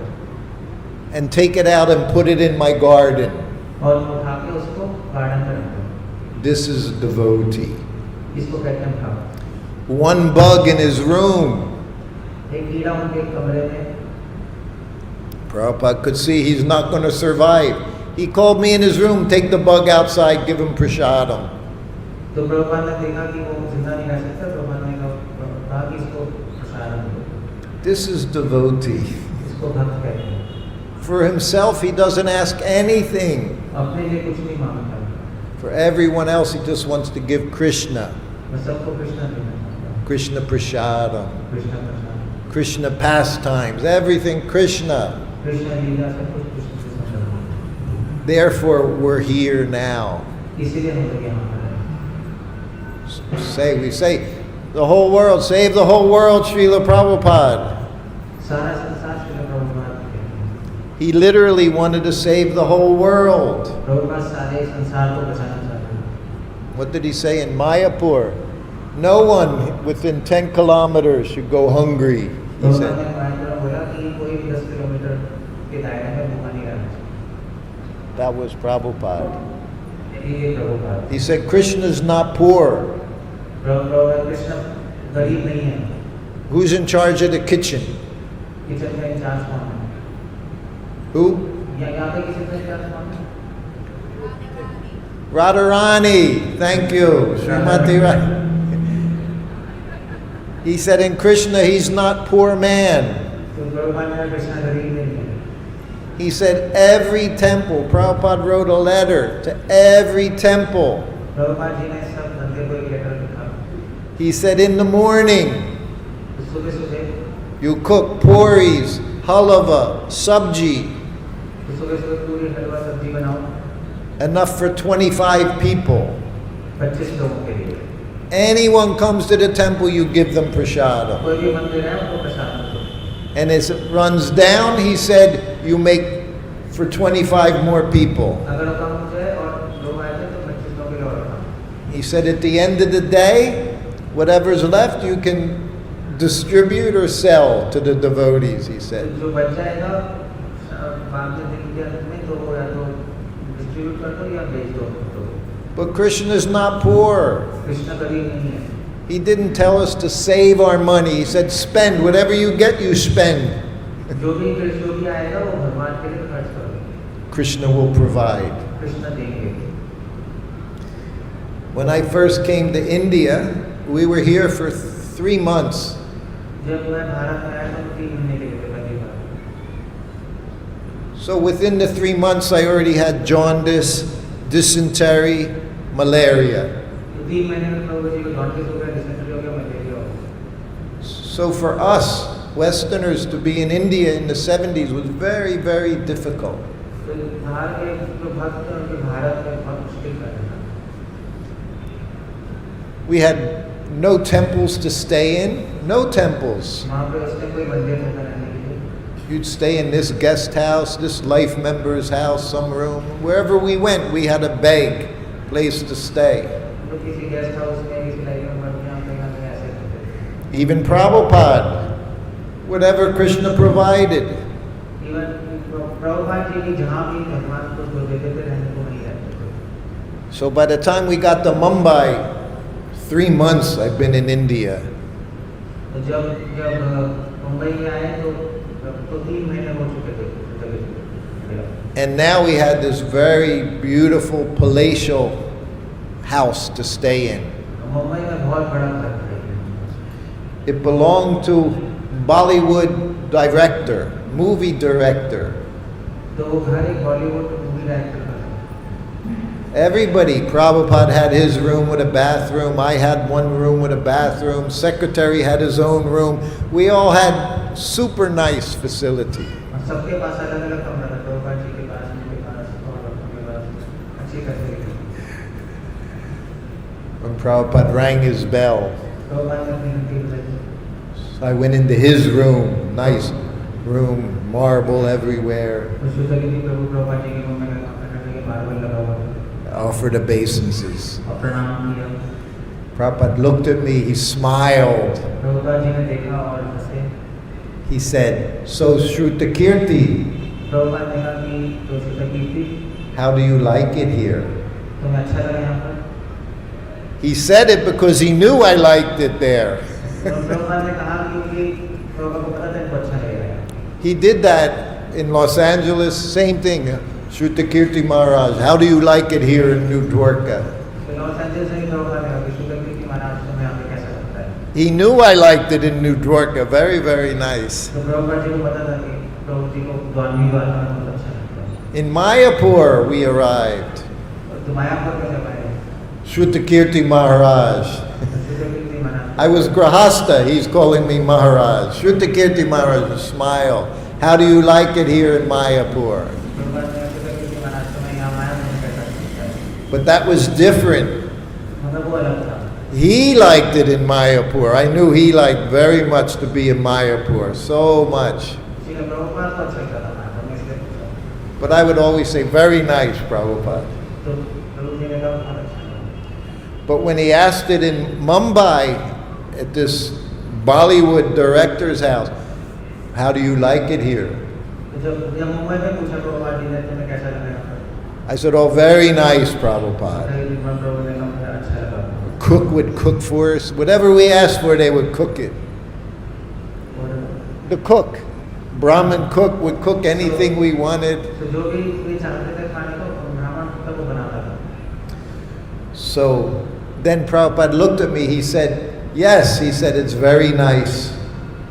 [SPEAKER 1] and take it out and put it in my garden."
[SPEAKER 2] और उठा के उसको गार्डन पे रखो।
[SPEAKER 1] This is a devotee.
[SPEAKER 2] इसको कहते हैं भाव।
[SPEAKER 1] One bug in his room.
[SPEAKER 2] एक कीड़ा उनके कमरे में।
[SPEAKER 1] Prabhupada could see he's not going to survive. He called me in his room, "Take the bug outside, give him prasadam."
[SPEAKER 2] तो प्रभुपाद ने देखा कि वो जिंदा नहीं रह सकता। प्रभुपाद ने कहा कि इसको प्रसाद दो।
[SPEAKER 1] This is devotee.
[SPEAKER 2] इसको भक्त कहते हैं।
[SPEAKER 1] For himself, he doesn't ask anything.
[SPEAKER 2] अपने लिए कुछ नहीं मांगता।
[SPEAKER 1] For everyone else, he just wants to give Krishna.
[SPEAKER 2] मैं सबको कृष्णा देना चाहता हूँ।
[SPEAKER 1] Krishna prasadam.
[SPEAKER 2] कृष्णा प्रसाद।
[SPEAKER 1] Krishna pastimes. Everything Krishna.
[SPEAKER 2] Krishna लीला सब कुछ कृष्ण से संबंधित।
[SPEAKER 1] Therefore, we're here now.
[SPEAKER 2] इसीलिए हम लोग यहाँ पर हैं।
[SPEAKER 1] We say, the whole world, save the whole world, Srila Prabhupada.
[SPEAKER 2] सारा संसार श्रील प्रभुपाद के हैं।
[SPEAKER 1] He literally wanted to save the whole world.
[SPEAKER 2] Prabhupada सारे संसार को बचाना चाहते हैं।
[SPEAKER 1] What did he say in Mayapur? No one within 10 kilometers should go hungry, he
[SPEAKER 2] Prabhupada
[SPEAKER 1] said.
[SPEAKER 2] ने मायपुर में बोला कि कोई भी 10 किलोमीटर के दायरे में भूखा नहीं रहना चाहिए।
[SPEAKER 1] That was Prabhupada.
[SPEAKER 2] ये Prabhupada.
[SPEAKER 1] He said, Krishna's not poor.
[SPEAKER 2] Prabhupada Krishna गरीब नहीं है।
[SPEAKER 1] Who's in charge of the kitchen?
[SPEAKER 2] Kitchen का इंचार्ज कौन है?
[SPEAKER 1] Who?
[SPEAKER 2] यहाँ पे किचन का इंचार्ज कौन है?
[SPEAKER 1] Radharani. Thank you. Srimati Radharani. He said in Krishna, he's not poor man.
[SPEAKER 2] तो प्रभुपाद ने कहा कृष्ण गरीब नहीं है।
[SPEAKER 1] He said every temple, Prabhupada wrote a letter to every temple.
[SPEAKER 2] Prabhupada ji ने सब धंधे को एक लेटर लिखा।
[SPEAKER 1] He said in the morning,
[SPEAKER 2] तो सुबह सुबह
[SPEAKER 1] you cook puris, halava, sabji,
[SPEAKER 2] तो सुबह सुबह पूरी हलवा सब्जी बनाओ।
[SPEAKER 1] enough for 25 people.
[SPEAKER 2] 25 लोगों के लिए।
[SPEAKER 1] Anyone comes to the temple, you give them prasadam.
[SPEAKER 2] कोई भी मंदिर है उनको प्रसाद दो।
[SPEAKER 1] And as it runs down, he said, you make for 25 more people.
[SPEAKER 2] अगर वो कम हो जाए और लोग आए तो 25 लोगों के लिए और रखा।
[SPEAKER 1] He said at the end of the day, whatever's left, you can distribute or sell to the devotees, he said.
[SPEAKER 2] जो बच जाएगा बाद में दिन के अंत में तो वो या तो डिस्ट्रीब्यूट कर दो या बेच दो।
[SPEAKER 1] But Krishna is not poor.
[SPEAKER 2] Krishna गरीब नहीं है।
[SPEAKER 1] He didn't tell us to save our money. He said, spend. Whatever you get, you spend.
[SPEAKER 2] जो भी आएगा वो भगवान के लिए खर्च करो।
[SPEAKER 1] Krishna will provide.
[SPEAKER 2] कृष्ण देंगे।
[SPEAKER 1] When I first came to India, we were here for 3 months.
[SPEAKER 2] जब मैं भारत में आया तो 3 महीने के लिए पहली बार.
[SPEAKER 1] So within the 3 months, I already had jaundice, dysentery, malaria.
[SPEAKER 2] तो 3 महीने में प्रभु जी को जॉन्डिस हो गया, डिसेंट्री हो गया, मलेरिया हो गया.
[SPEAKER 1] So for us, Westerners, to be in India in the 70s was very, very difficult.
[SPEAKER 2] तो बाहर के जो भक्त हैं उनके भारत में बहुत मुश्किल कर रहा था.
[SPEAKER 1] We had no temples to stay in, no temples.
[SPEAKER 2] वहाँ पे उसने कोई मंदिर नहीं बनाने के लिए.
[SPEAKER 1] You'd stay in this guest house, this life member's house, some room. Wherever we went, we had a beg place to stay.
[SPEAKER 2] तो किसी गेस्ट हाउस में किसी लाइफ में बढ़िया कहीं ना कहीं ऐसे करते थे.
[SPEAKER 1] Even Prabhupada, whatever Krishna provided.
[SPEAKER 2] Even Prabhupada ji की जहाँ भी भगवान को जो देते थे रहने को नहीं रहते थे.
[SPEAKER 1] So by the time we got to Mumbai, 3 months I've been in India.
[SPEAKER 2] तो जब मुंबई में आए तो 3 महीने हो चुके थे.
[SPEAKER 1] And now we had this very beautiful palatial house to stay in.
[SPEAKER 2] Mumbai में बहुत बड़ा घर था.
[SPEAKER 1] It belonged to Bollywood director, movie director.
[SPEAKER 2] तो वो घर एक बॉलीवुड मूवी डायरेक्टर का था.
[SPEAKER 1] Everybody, Prabhupada had his room with a bathroom, I had one room with a bathroom, secretary had his own room. We all had super nice facility.
[SPEAKER 2] और सबके पास अलग-अलग कमरा था. प्रभुपाद जी के पास, मेरे पास और अपने पास अच्छी facility.
[SPEAKER 1] When Prabhupada rang his bell,
[SPEAKER 2] Prabhupada ने अपनी घंटी बजाई.
[SPEAKER 1] so I went into his room, nice room, marble everywhere,
[SPEAKER 2] तो श्रुतकीर्ति प्रभु प्रभुपाद जी के रूम में अपने के मार्बल लगा हुआ था.
[SPEAKER 1] offered obeisances.
[SPEAKER 2] और प्रणाम किया.
[SPEAKER 1] Prabhupada looked at me, he smiled.
[SPEAKER 2] Prabhupada ji ने देखा और हंसे.
[SPEAKER 1] He said, "So Srutakirti,
[SPEAKER 2] Prabhupada ने कहा कि तो Shrutakirti
[SPEAKER 1] how do you like it here?"
[SPEAKER 2] तुम्हें अच्छा लगा यहाँ पर?
[SPEAKER 1] He said it because he knew I liked it there.
[SPEAKER 2] तो प्रभुपाद ने कहा क्योंकि प्रभुपाद को पता था इनको अच्छा लगेगा.
[SPEAKER 1] He did that in Los Angeles, same thing. Srutakirti Maharaj, how do you like it here in New Dwarka?
[SPEAKER 2] तो लॉस एंजल्स में प्रभुपाद ने कहा कि श्रुतकीर्ति महाराज तुम्हें यहाँ पे कैसा लगता है?
[SPEAKER 1] He knew I liked it in New Dwarka, very, very nice.
[SPEAKER 2] तो प्रभुपाद जी को पता था कि प्रभु जी को द्वारमी द्वार में बहुत अच्छा लगता है.
[SPEAKER 1] In Mayapur we arrived.
[SPEAKER 2] और तो मायापुर कैसे आए?
[SPEAKER 1] Srutakirti Maharaj.
[SPEAKER 2] Shrutakirti Maharaj.
[SPEAKER 1] I was Grahasta, he's calling me Maharaj. Srutakirti Maharaj, smile. How do you like it here in Mayapur?
[SPEAKER 2] Prabhupada ने श्रुतकीर्ति महाराज तुम्हें यहाँ मायापुर में कैसा लगता है?
[SPEAKER 1] But that was different.
[SPEAKER 2] मतलब वो अलग था.
[SPEAKER 1] He liked it in Mayapur. I knew he liked very much to be in Mayapur, so much.
[SPEAKER 2] इसीलिए प्रभुपाद को अच्छा लगता था मायापुर में, इसलिए पूछा.
[SPEAKER 1] But I would always say, very nice, Prabhupada.
[SPEAKER 2] तो प्रभु जी ने कहा बहुत अच्छा लगा.
[SPEAKER 1] But when he asked it in Mumbai, at this Bollywood director's house, how do you like it here?
[SPEAKER 2] तो जब मुंबई में पूछा प्रभुपाद जी ने तुम्हें कैसा लगा यहाँ पर?
[SPEAKER 1] I said, oh, very nice, Prabhupada.
[SPEAKER 2] प्रभु ने कहा मुझे अच्छा लगा.
[SPEAKER 1] Cook would cook for us. Whatever we asked for, they would cook it. The cook, Brahmin cook, would cook anything we wanted.
[SPEAKER 2] तो जो भी वे चाहते थे खाने को ब्राह्मण तब वो बनाता था.
[SPEAKER 1] So then Prabhupada looked at me, he said, yes, he said, it's very nice.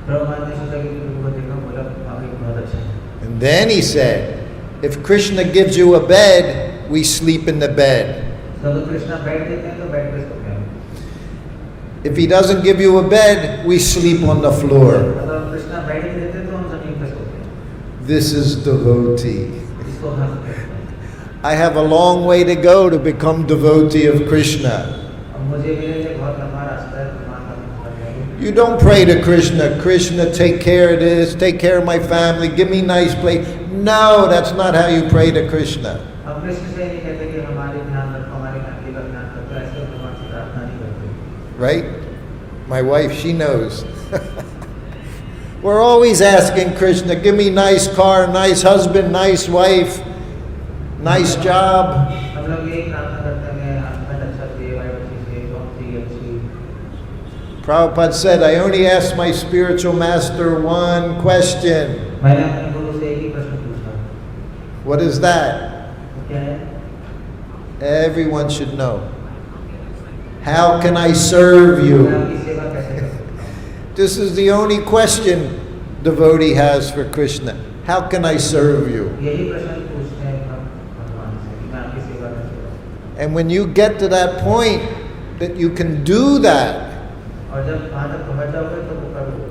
[SPEAKER 2] Prabhupada ने सोचा कि प्रभु को देखा, बोला वाकई बहुत अच्छा है.
[SPEAKER 1] And then he said, if Krishna gives you a bed, we sleep in the bed.
[SPEAKER 2] जब कृष्णा बेड देते हैं तो बेड पे सोते हैं.
[SPEAKER 1] If he doesn't give you a bed, we sleep on the floor.
[SPEAKER 2] अगर कृष्णा बेड नहीं देते तो हम जमीन पे सोते हैं.
[SPEAKER 1] This is devotee.
[SPEAKER 2] इसको हम कहते हैं.
[SPEAKER 1] I have a long way to go to become devotee of Krishna.
[SPEAKER 2] अब मुझे मेरे लिए बहुत लंबा रास्ता है भगवान का.
[SPEAKER 1] You don't pray to Krishna, Krishna, take care of this, take care of my family, give me nice place. No, that's not how you pray to Krishna.
[SPEAKER 2] अब कृष्ण से नहीं कहते कि हमारे ध्यान रखो, हमारी फैमिली का ध्यान रखो, ऐसे भगवान से प्रार्थना नहीं करते.
[SPEAKER 1] Right? My wife, she knows. We're always asking Krishna, give me nice car, nice husband, nice wife, nice job.
[SPEAKER 2] हम लोग यही प्रार्थना करते हैं, हस्बैंड अच्छा चाहिए, वाइफ अच्छी चाहिए, जॉब चाहिए अच्छी.
[SPEAKER 1] Prabhupada said, I only asked my spiritual master one question.
[SPEAKER 2] मैंने अपने गुरु से एक ही प्रश्न पूछा.
[SPEAKER 1] What is that?
[SPEAKER 2] क्या है?
[SPEAKER 1] Everyone should know. how can I serve
[SPEAKER 2] मैं
[SPEAKER 1] you?
[SPEAKER 2] आपकी सेवा कैसे कर सकता हूँ?
[SPEAKER 1] This is the only question devotee has for Krishna. How can I serve you?
[SPEAKER 2] यही प्रश्न पूछते हैं भगवान से कि मैं आपकी सेवा कैसे करूँ?
[SPEAKER 1] And when you get to that point that you can do that,
[SPEAKER 2] और जब वहाँ तक पहुँच जाओगे तो वो करोगे।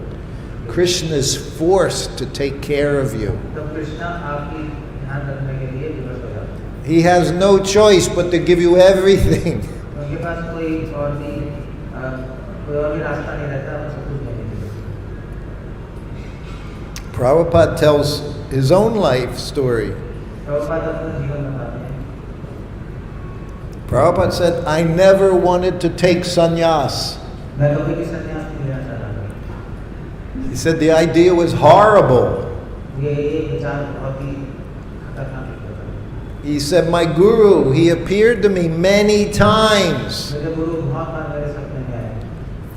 [SPEAKER 1] Krishna is forced to take care of you.
[SPEAKER 2] तब कृष्णा आपकी ध्यान रखने के लिए विवश हो जाते हैं।
[SPEAKER 1] He has no choice but to give you everything.
[SPEAKER 2] उनके पास कोई और भी रास्ता नहीं रहता आपको सब कुछ देने के लिए।
[SPEAKER 1] Prabhupada tells his own life story.
[SPEAKER 2] Prabhupada अपना जीवन बताते हैं।
[SPEAKER 1] Prabhupada said, I never wanted to take sannyas.
[SPEAKER 2] मैं कभी भी संन्यास नहीं लेना चाहता था।
[SPEAKER 1] He said the idea was horrible.
[SPEAKER 2] ये विचार बहुत ही खतरनाक था।
[SPEAKER 1] He said, my guru, he appeared to me many times,
[SPEAKER 2] मेरे गुरु बहुत बार मेरे सपने में आए,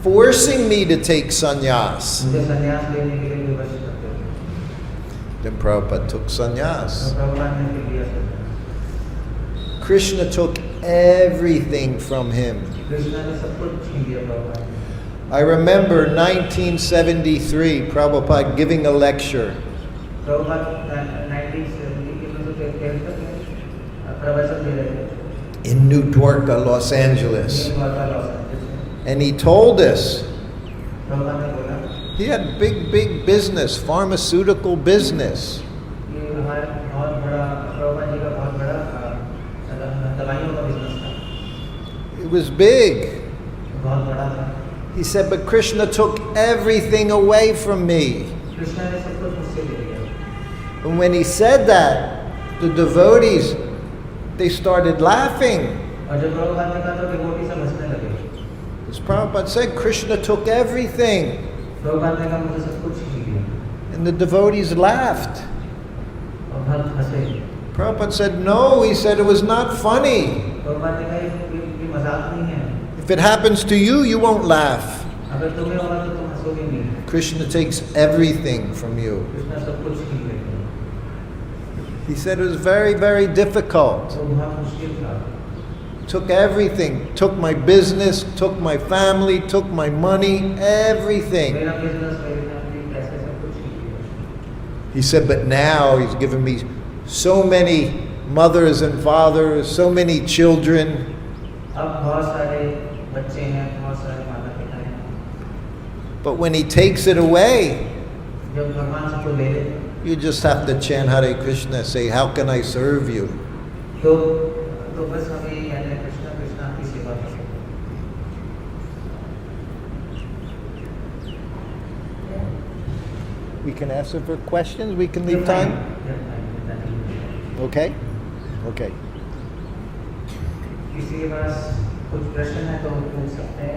[SPEAKER 1] forcing me to take sannyas.
[SPEAKER 2] मुझे संन्यास लेने के लिए विवश करते थे।
[SPEAKER 1] Then Prabhupada took
[SPEAKER 2] तो
[SPEAKER 1] sannyas.
[SPEAKER 2] प्रभुपाद ने फिर लिया संन्यास।
[SPEAKER 1] Krishna took everything from him.
[SPEAKER 2] Krishna ने सब कुछ छीन लिया प्रभुपाद ने।
[SPEAKER 1] I remember 1973, Prabhupada giving a lecture.
[SPEAKER 2] Prabhupada 1970 के 1973 में प्रवचन दे रहे थे।
[SPEAKER 1] In New Dwarka, Los Angeles. And he told us
[SPEAKER 2] Prabhupada ने बोला
[SPEAKER 1] he had big business, pharmaceutical business.
[SPEAKER 2] कि हमारे बहुत बड़ा प्रभुपाद जी का बहुत बड़ा दवाइयों का बिजनेस था।
[SPEAKER 1] It was big.
[SPEAKER 2] बहुत बड़ा था।
[SPEAKER 1] He said, but Krishna took everything away from me.
[SPEAKER 2] Krishna ने सब कुछ मुझसे ले लिया।
[SPEAKER 1] And when he said that, the devotees, they started laughing.
[SPEAKER 2] और जब प्रभुपाद ने कहा तो डिवोटी सब हंसने लगे।
[SPEAKER 1] As Prabhupada said, Krishna took everything.
[SPEAKER 2] Prabhupada ने कहा मुझे सब कुछ छीन लिया।
[SPEAKER 1] And the devotees laughed.
[SPEAKER 2] और बहुत हंसे।
[SPEAKER 1] Prabhupada said, no. He said, it was not funny.
[SPEAKER 2] Prabhupada ने कहा ये मजाक नहीं है।
[SPEAKER 1] If it happens to you, you won't laugh.
[SPEAKER 2] अगर तुम्हें होगा तो तुम हंसोगे नहीं।
[SPEAKER 1] Krishna takes everything from you.
[SPEAKER 2] Krishna सब कुछ छीन लेते हैं।
[SPEAKER 1] He said it was very difficult.
[SPEAKER 2] तो बहुत मुश्किल था।
[SPEAKER 1] Took everything. Took my business, took my family, took my money, everything.
[SPEAKER 2] मेरा बिजनेस, मेरी फैमिली, पैसे सब कुछ छीन लिया।
[SPEAKER 1] He said, but now he's given me so many mothers and fathers, so many children.
[SPEAKER 2] अब बहुत सारे बच्चे हैं, बहुत सारे माता पिता हैं।
[SPEAKER 1] But when he takes it away,
[SPEAKER 2] जब भगवान सबको ले लेते हैं,
[SPEAKER 1] you just have to chant Hare Krishna, say, how can I serve you?
[SPEAKER 2] तो बस हमें ये कहना है कृष्णा कृष्णा आपकी सेवा करो।
[SPEAKER 1] We can answer for questions. We can leave time. Okay? Okay.
[SPEAKER 2] किसी के पास कुछ प्रश्न है तो पूछ सकते हैं।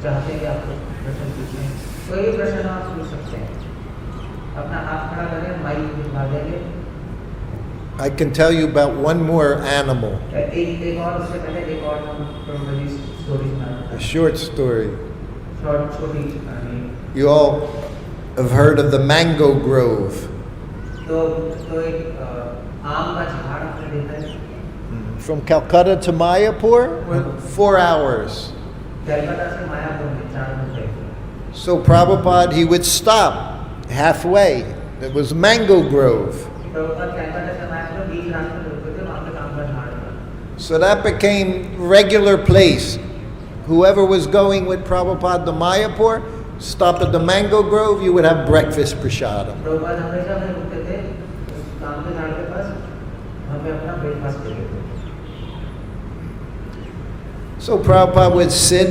[SPEAKER 2] चाहते हैं कि आप प्रश्न पूछें, कोई भी प्रश्न आप पूछ सकते हैं। अपना हाथ खड़ा करें, माइक दिखा देंगे।
[SPEAKER 1] I can tell you about one more animal,
[SPEAKER 2] एक और उससे पहले एक और हम प्रभु स्टोरी सुनाते
[SPEAKER 1] a
[SPEAKER 2] हैं।
[SPEAKER 1] short story.
[SPEAKER 2] छोटी कहानी।
[SPEAKER 1] You all have heard of the mango grove.
[SPEAKER 2] तो एक आम का झाड़ आपने देखा है?
[SPEAKER 1] From Calcutta to Mayapur, 4 hours.
[SPEAKER 2] Calcutta से मायापुर में 4 घंटे।
[SPEAKER 1] So Prabhupada, he would stop halfway. It was mango grove.
[SPEAKER 2] Prabhupada Calcutta से मायापुर बीच रास्ते में रुकते थे, वहाँ पे आम का झाड़ था।
[SPEAKER 1] So that became regular place. Whoever was going with Prabhupada to Mayapur, stop at the mango grove, you would have breakfast prasadam.
[SPEAKER 2] Prabhupada हमेशा वहीं रुकते थे, उस आम के झाड़ के पास, वहाँ पे अपना ब्रेकफास्ट लेते थे।
[SPEAKER 1] So Prabhupada would sit.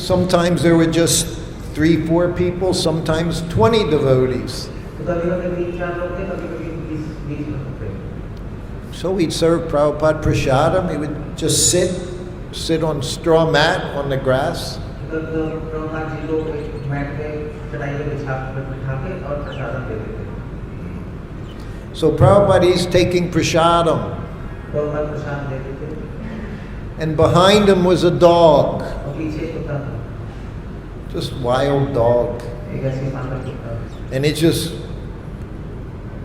[SPEAKER 1] Sometimes there were just 3-4 people, sometimes 20 devotees.
[SPEAKER 2] तो कभी-कभी 3-4 लोग थे, कभी-कभी 20 लोग थे।
[SPEAKER 1] So he'd serve Prabhupada prasadam. He would just sit on straw mat on the grass.
[SPEAKER 2] तो प्रभुपाद जी लोग एक मैट पे चटाई पे बिठा के और प्रसादम देते थे।
[SPEAKER 1] So Prabhupada is taking prasadam.
[SPEAKER 2] Prabhupada प्रसाद देते थे।
[SPEAKER 1] And behind him was a dog.
[SPEAKER 2] और पीछे कुत्ता था,
[SPEAKER 1] Just wild dog.
[SPEAKER 2] एक ऐसी पागल कुत्ता,
[SPEAKER 1] And it's just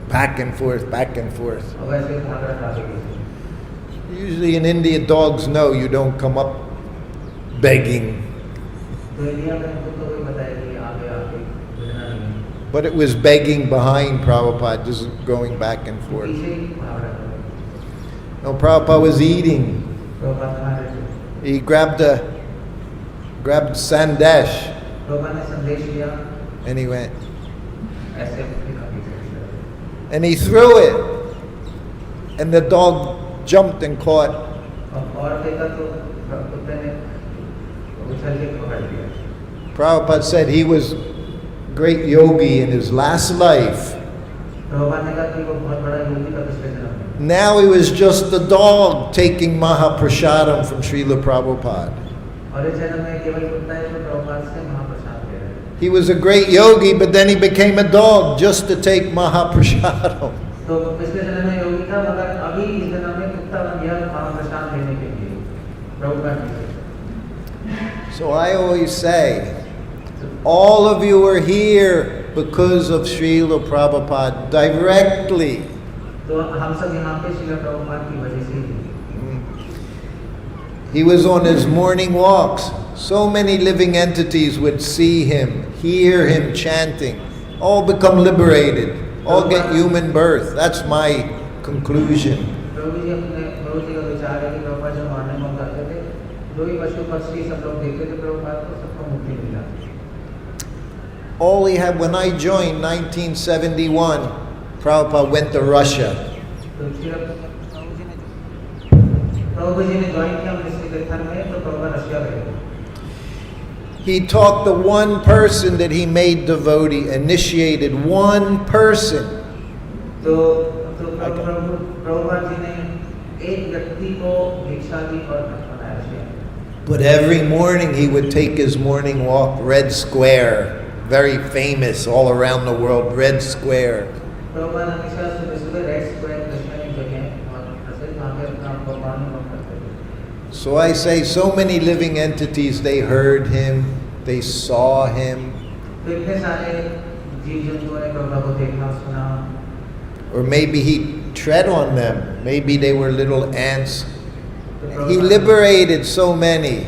[SPEAKER 1] back and forth, back and forth.
[SPEAKER 2] और वैसे भाग रहा था आगे पीछे।
[SPEAKER 1] Usually in India, dogs know you don't come up begging. But it was begging behind Prabhupada, just going back and forth. No, Prabhupada was eating. He grabbed sandesh and he went. And he threw it. And the dog jumped and caught. Prabhupada said he was great yogi in his last life. Now he was just the dog taking m𝗲𝗶𝗶 from Srila Prabhupada. He was a great yogi, but then he became a dog just to take m𝗲𝗶𝗶. So I always say, all of you are here because of Srila Prabhupada directly. He was on his morning walks. So many living entities would see him, hear him chanting, all become liberated, all get human birth. That's my conclusion. All he had, when I joined 1971, Prabhupada went to Russia. He taught the one person that he made devotee, initiated one person. But every morning he would take his morning walk, Red Square, very famous all around the world, Red Square. So I say, so many living entities, they heard him, they saw him. Or maybe he tread on them, maybe they were little ants. He liberated so many.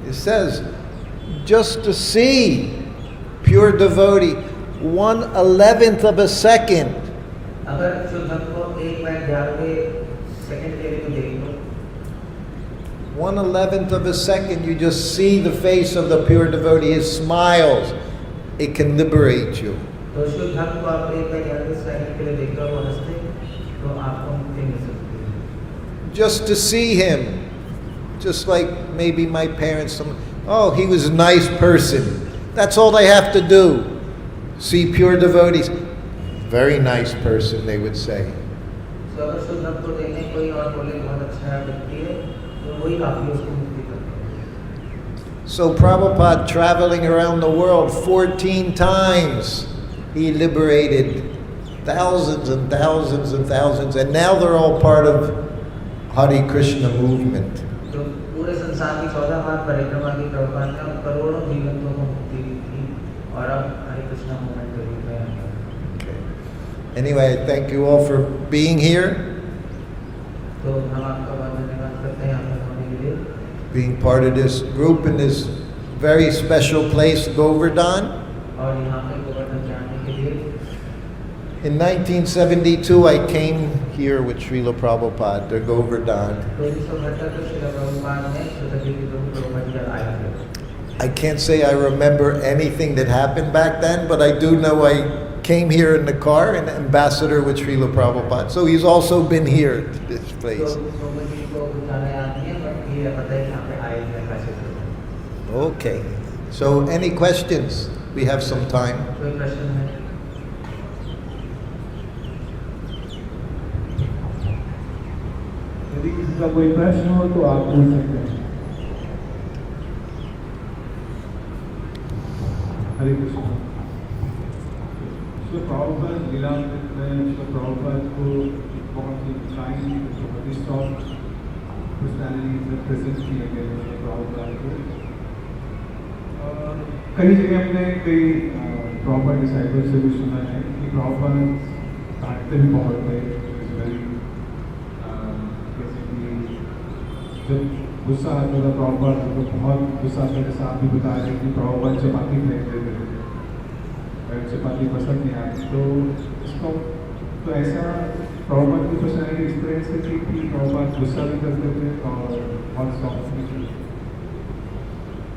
[SPEAKER 1] It says, just to see pure devotee, 1/11th of a second. 1/11th of a second, you just see the face of the pure devotee, his smiles. It can liberate you. Just to see him, just like maybe my parents, oh, he was a nice person. That's all they have to do. See pure devotees. Very nice person, they would say. So Prabhupada, traveling around the world 14 times, he liberated thousands and thousands and thousands, and now they're all part of Hare Krishna movement. Okay. Anyway, I thank you all for being here, being part of this group in this very special place, Govardhan. In 1972, I came here with Srila Prabhupada to Govardhan. I can't say I remember anything that happened back then, but I do know I came here in the car, an ambassador with Srila Prabhupada. So he's also been here to this place. Okay. So any questions? We have some time.
[SPEAKER 3] यदि किसी का कोई प्रश्न हो तो आप पूछ सकते हैं। हरे कृष्ण। श्री प्रभुपाद लीला में श्री प्रभुपाद को बहुत ही काइंड पर्सनैलिटी में प्रेजेंट किए गए श्री प्रभुपाद को। कई जगह हमने कई प्रभुपाद डिसाइपल से भी सुना है कि प्रभुपाद काटते भी बहुत थे। जब गुस्सा आता था प्रभुपाद को, बहुत गुस्सा आता, जैसे आप भी बता रहे हैं कि प्रभुपाद चपाती फेंक देते थे, और चपाती पसंद नहीं आती, तो इसको तो ऐसा प्रभुपाद की पर्सनैलिटी इस तरह से थी कि प्रभुपाद गुस्सा भी करते थे और बहुत सॉफ्ट भी थे.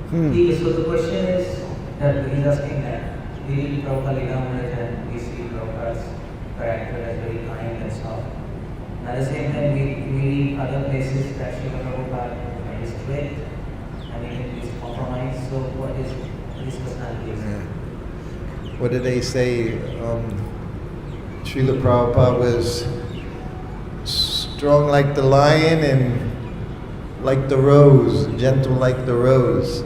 [SPEAKER 2] So the question is that he is asking that we read Prabhupada Lilamrit and we see Prabhupada's character as very kind and soft. At the same time, we read other places that Srila Prabhupada is strict and even is compromised. So what is his personality?
[SPEAKER 1] What did they say? Srila Prabhupada was strong like the lion and like the rose, gentle like the rose.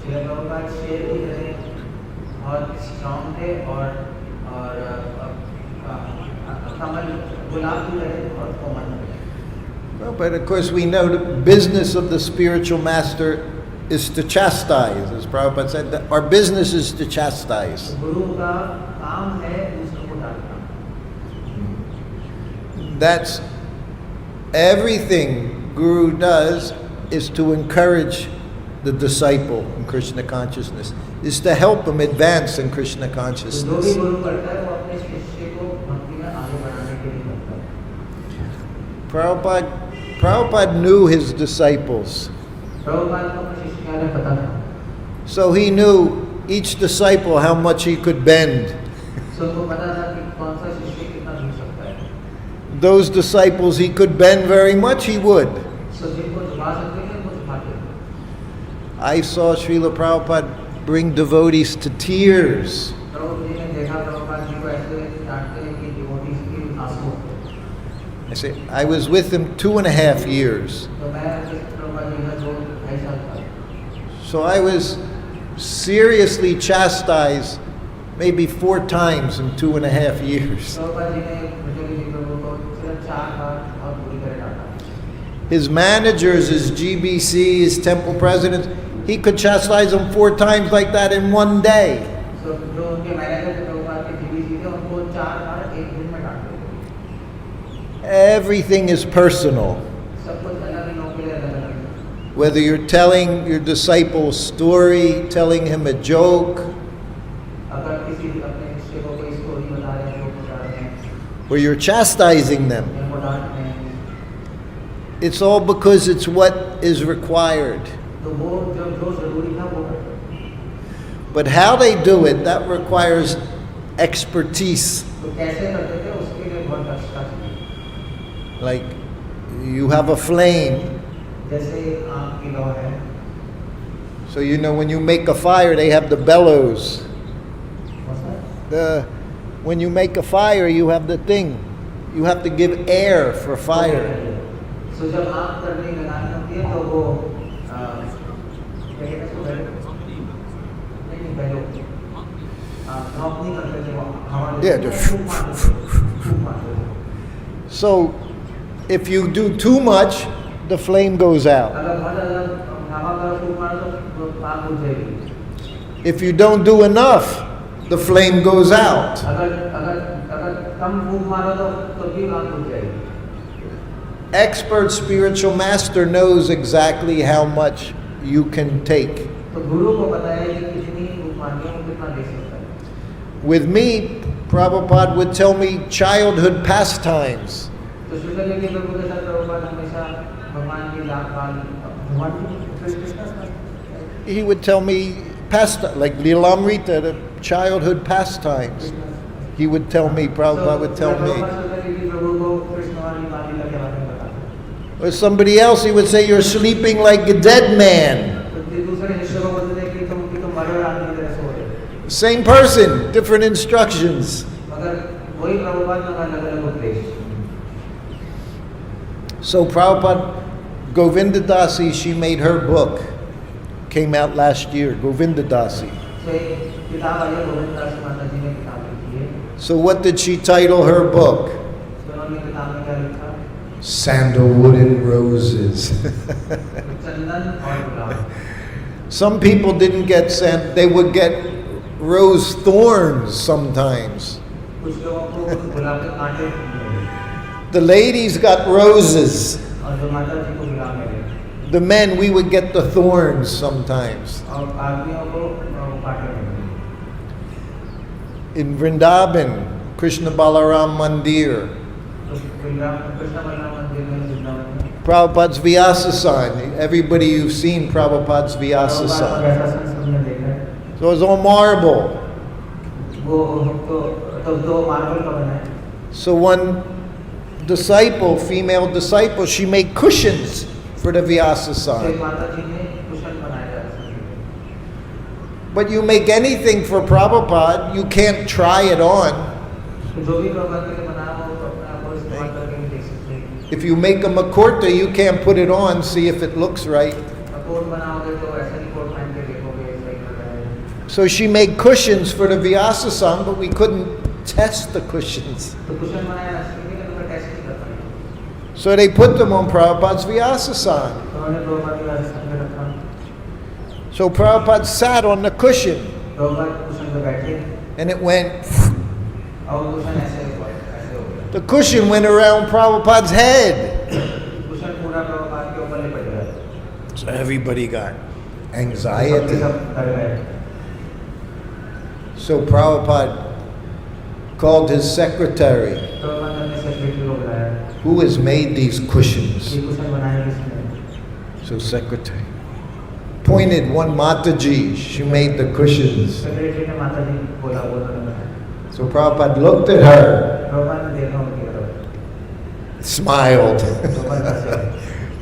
[SPEAKER 2] Srila Prabhupada शेर की तरह बहुत strong थे और कमल गुलाब की तरह बहुत कोमल थे.
[SPEAKER 1] Well, but of course we know the business of the spiritual master is to chastise. As Prabhupada said, that our business is to chastise.
[SPEAKER 2] गुरु का काम है दूसरों को डांटना.
[SPEAKER 1] That's everything Guru does is to encourage the disciple in Krishna consciousness, is to help him advance in Krishna
[SPEAKER 2] जो भी
[SPEAKER 1] consciousness.
[SPEAKER 2] गुरु करता है वो अपने शिष्य को भक्ति में आगे बढ़ाने के लिए करता है.
[SPEAKER 1] Prabhupada knew his disciples.
[SPEAKER 2] Prabhupada को अपने शिष्य के बारे में पता था.
[SPEAKER 1] So he knew each disciple how much he could bend.
[SPEAKER 2] सो उनको पता था कि कौन सा शिष्य कितना झुक सकता है.
[SPEAKER 1] Those disciples he could bend very much, he would.
[SPEAKER 2] सो जिनको झुका सकते थे उनको झुकाते थे.
[SPEAKER 1] I saw Srila Prabhupada bring devotees to tears.
[SPEAKER 2] प्रभु जी ने देखा प्रभुपाद जी को ऐसे डांटते हैं कि डिवोटीज के आंसू होते हैं.
[SPEAKER 1] I say, I was with him 2.5 years.
[SPEAKER 2] तो मैं प्रभुपाद जी का 2-2.5 साल था.
[SPEAKER 1] So I was seriously chastised maybe 4 times in 2.5 years.
[SPEAKER 2] Prabhupada ji ने मुझे भी प्रभु को सिर्फ 4 बार और बुरी तरह डांटा.
[SPEAKER 1] His managers, his GBC, his temple presidents, he could chastise them 4 times like that in one day.
[SPEAKER 2] सो जो उनके मैनेजर थे प्रभुपाद के जीबीसी थे उनको 4 बार एक दिन में डांटते थे.
[SPEAKER 1] Everything is personal.
[SPEAKER 2] सब कुछ अलग लोगों के लिए अलग अलग.
[SPEAKER 1] Whether you're telling your disciple a story, telling him a joke,
[SPEAKER 2] अगर किसी अपने शिष्य को कोई स्टोरी बता रहे हैं, जोक बता रहे हैं,
[SPEAKER 1] or you're chastising them,
[SPEAKER 2] या वो डांट रहे हैं,
[SPEAKER 1] it's all because it's what is required.
[SPEAKER 2] तो वो जो जरूरी था वो करते हैं.
[SPEAKER 1] But how they do it, that requires expertise.
[SPEAKER 2] तो कैसे करते थे उसके लिए बहुत दक्षता चाहिए.
[SPEAKER 1] Like you have a flame,
[SPEAKER 2] जैसे आग की लौ है,
[SPEAKER 1] so you know when you make a fire, they have the bellows. When you make a fire, you have the thing. You have to give air for fire.
[SPEAKER 2] सो जब आग करने लगानी होती है तो वो क्या कहते हैं उसको नहीं बैलो ड्रॉप नहीं करते थे, वो हवा
[SPEAKER 1] Yeah, just
[SPEAKER 2] फूंक मारते थे.
[SPEAKER 1] So if you do too much, the flame goes out.
[SPEAKER 2] अगर बहुत ज़्यादा हवा का फूंक मारो तो आग बुझ जाएगी.
[SPEAKER 1] If you don't do enough, the flame goes out.
[SPEAKER 2] अगर कम फूंक मारो तो भी आग बुझ जाएगी.
[SPEAKER 1] Expert spiritual master knows exactly how much you can take.
[SPEAKER 2] तो गुरु को पता है कि कितनी फूंक मारनी है, वो कितना दे सकता है.
[SPEAKER 1] With me, Prabhupada would tell me childhood pastimes.
[SPEAKER 2] तो श्रील प्रभु के साथ प्रभुपाद हमेशा भगवान की Lal Krishna
[SPEAKER 1] He would tell me like Lilamrita, the childhood pastimes. He would tell me, Prabhupada would tell me. Or somebody else, he would say, you're sleeping like a dead man. Same person, different instructions. So Prabhupada, Govinda Dasi, she made her book. Came out last year, Govinda Dasi. So what did she title her book? Sandalwood and Roses. Some people didn't get sand, they would get rose thorns sometimes. The ladies got roses. The men, we would get the thorns sometimes.
[SPEAKER 2] और आदमियों को काटे नहीं।
[SPEAKER 1] In Vrindavan, Krishna Balaram Mandir,
[SPEAKER 2] तो कृष्ण बलराम मंदिर में वृंदावन में
[SPEAKER 1] Prabhupada's Vyasasan. Everybody, you've seen Prabhupada's Vyasasan.
[SPEAKER 2] वैसा संस्कृत में देखा है।
[SPEAKER 1] So it's all marble.
[SPEAKER 2] वो तो दो मार्बल का बना है।
[SPEAKER 1] So one disciple, female disciple, she made cushions for the
[SPEAKER 2] एक
[SPEAKER 1] Vyasasan.
[SPEAKER 2] माता जी ने कुशन बनाया है।
[SPEAKER 1] But you make anything for Prabhupada, you can't try it on.
[SPEAKER 2] तो जो भी प्रभुपाद के लिए बना वो अपने आप को इस्तेमाल करके भी देख सकते हैं।
[SPEAKER 1] If you make a makurta, you can't put it on, see if it looks right.
[SPEAKER 2] Coat बनाओगे तो ऐसा नहीं कोट पहन के देखोगे सही लग रहा है।
[SPEAKER 1] So she made cushions for the Vyasasan, but we couldn't test the cushions.
[SPEAKER 2] तो कुशन बनाया इसके लिए उनका टेस्ट नहीं कर पाए।
[SPEAKER 1] So they put them on Prabhupada's Vyasasan.
[SPEAKER 2] तो उन्होंने प्रभुपाद के आसन में रखा।
[SPEAKER 1] So Prabhupada sat on the cushion,
[SPEAKER 2] Prabhupada cushion पे बैठे
[SPEAKER 1] and it went,
[SPEAKER 2] और कुशन ऐसे हो गया।
[SPEAKER 1] the cushion went around Prabhupada's head.
[SPEAKER 2] Cushion पूरा प्रभुपाद के ऊपर लिपट गया।
[SPEAKER 1] So everybody got
[SPEAKER 2] सबके
[SPEAKER 1] anxiety.
[SPEAKER 2] सब डर गए।
[SPEAKER 1] So Prabhupada called his secretary,
[SPEAKER 2] Prabhupada ने अपने सेक्रेटरी को बुलाया।
[SPEAKER 1] who has made these cushions?
[SPEAKER 2] ये कुशन बनाया किसने?
[SPEAKER 1] So secretary pointed one Mataji, she made the cushions.
[SPEAKER 2] Secretary ने माता जी को बोला वो उन्होंने बनाया।
[SPEAKER 1] So Prabhupada looked at her,
[SPEAKER 2] Prabhupada ने देखा उनकी तरफ।
[SPEAKER 1] smiled,
[SPEAKER 2] प्रभुपाद हंसे।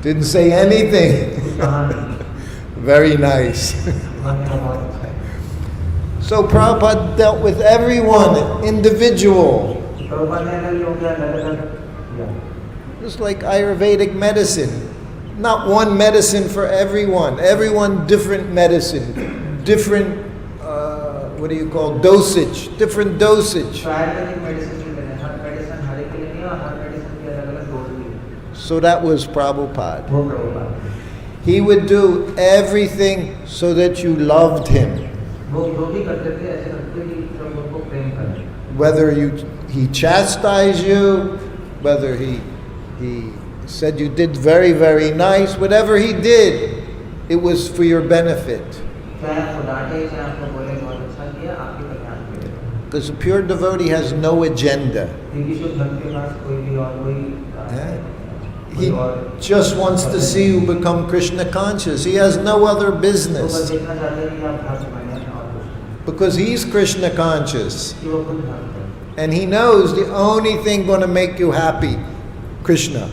[SPEAKER 1] didn't say anything.
[SPEAKER 2] कुछ कहा नहीं।
[SPEAKER 1] Very nice.
[SPEAKER 2] उन्होंने कहा बहुत अच्छा है।
[SPEAKER 1] So Prabhupada dealt with everyone, individual,
[SPEAKER 2] Prabhupada ने अलग लोगों के अलग-अलग किया।
[SPEAKER 1] just like Ayurvedic medicine. Not one medicine for everyone. Everyone different medicine, different, what do you call, dosage, different dosage.
[SPEAKER 2] तो आयुर्वेदिक मेडिसिन भी लेने हर मेडिसिन हर एक के लिए नहीं और हर मेडिसिन की अलग-अलग डोज भी है।
[SPEAKER 1] So that was Prabhupada.
[SPEAKER 2] वो Prabhupada.
[SPEAKER 1] He would do everything so that you loved him.
[SPEAKER 2] वो जो भी करते थे ऐसे करते कि सब उनको प्रेम करें।
[SPEAKER 1] Whether he chastised you, whether he said you did very, very nice, whatever he did, it was for your benefit.
[SPEAKER 2] चाहे आपको डांटे चाहे आपको बोले बहुत अच्छा किया आपके कल्याण के लिए।
[SPEAKER 1] Because a pure devotee has no agenda.
[SPEAKER 2] क्योंकि शुद्ध भक्त के पास कोई भी और कोई
[SPEAKER 1] He just wants to see you become Krishna conscious. He has no other
[SPEAKER 2] वो बस
[SPEAKER 1] business.
[SPEAKER 2] देखना चाहते हैं कि आप भक्त बने और कुछ
[SPEAKER 1] Because he's Krishna conscious.
[SPEAKER 2] कि वो खुद भक्त है।
[SPEAKER 1] And he knows the only thing going to make you happy, Krishna.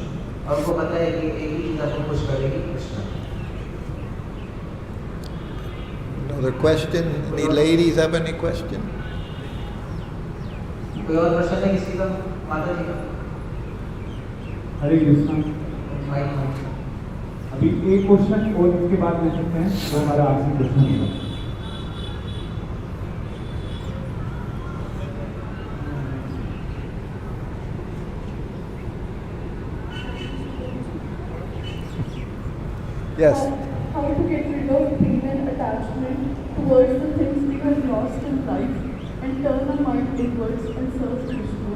[SPEAKER 2] और उनको पता है कि एक ही चीज आपको खुश करेगी Krishna.
[SPEAKER 1] Another question? Any ladies have any question?
[SPEAKER 2] कोई और प्रश्न है किसी का माता जी का?
[SPEAKER 3] हरे कृष्णा।
[SPEAKER 2] माइक में।
[SPEAKER 3] अभी एक क्वेश्चन और इसके बाद ले सकते हैं, वो हमारा आखिरी क्वेश्चन है।
[SPEAKER 1] Yes.
[SPEAKER 4] How to get rid of pain and attachment towards the things we have lost in life and turn our mind inwards and serve Krishna.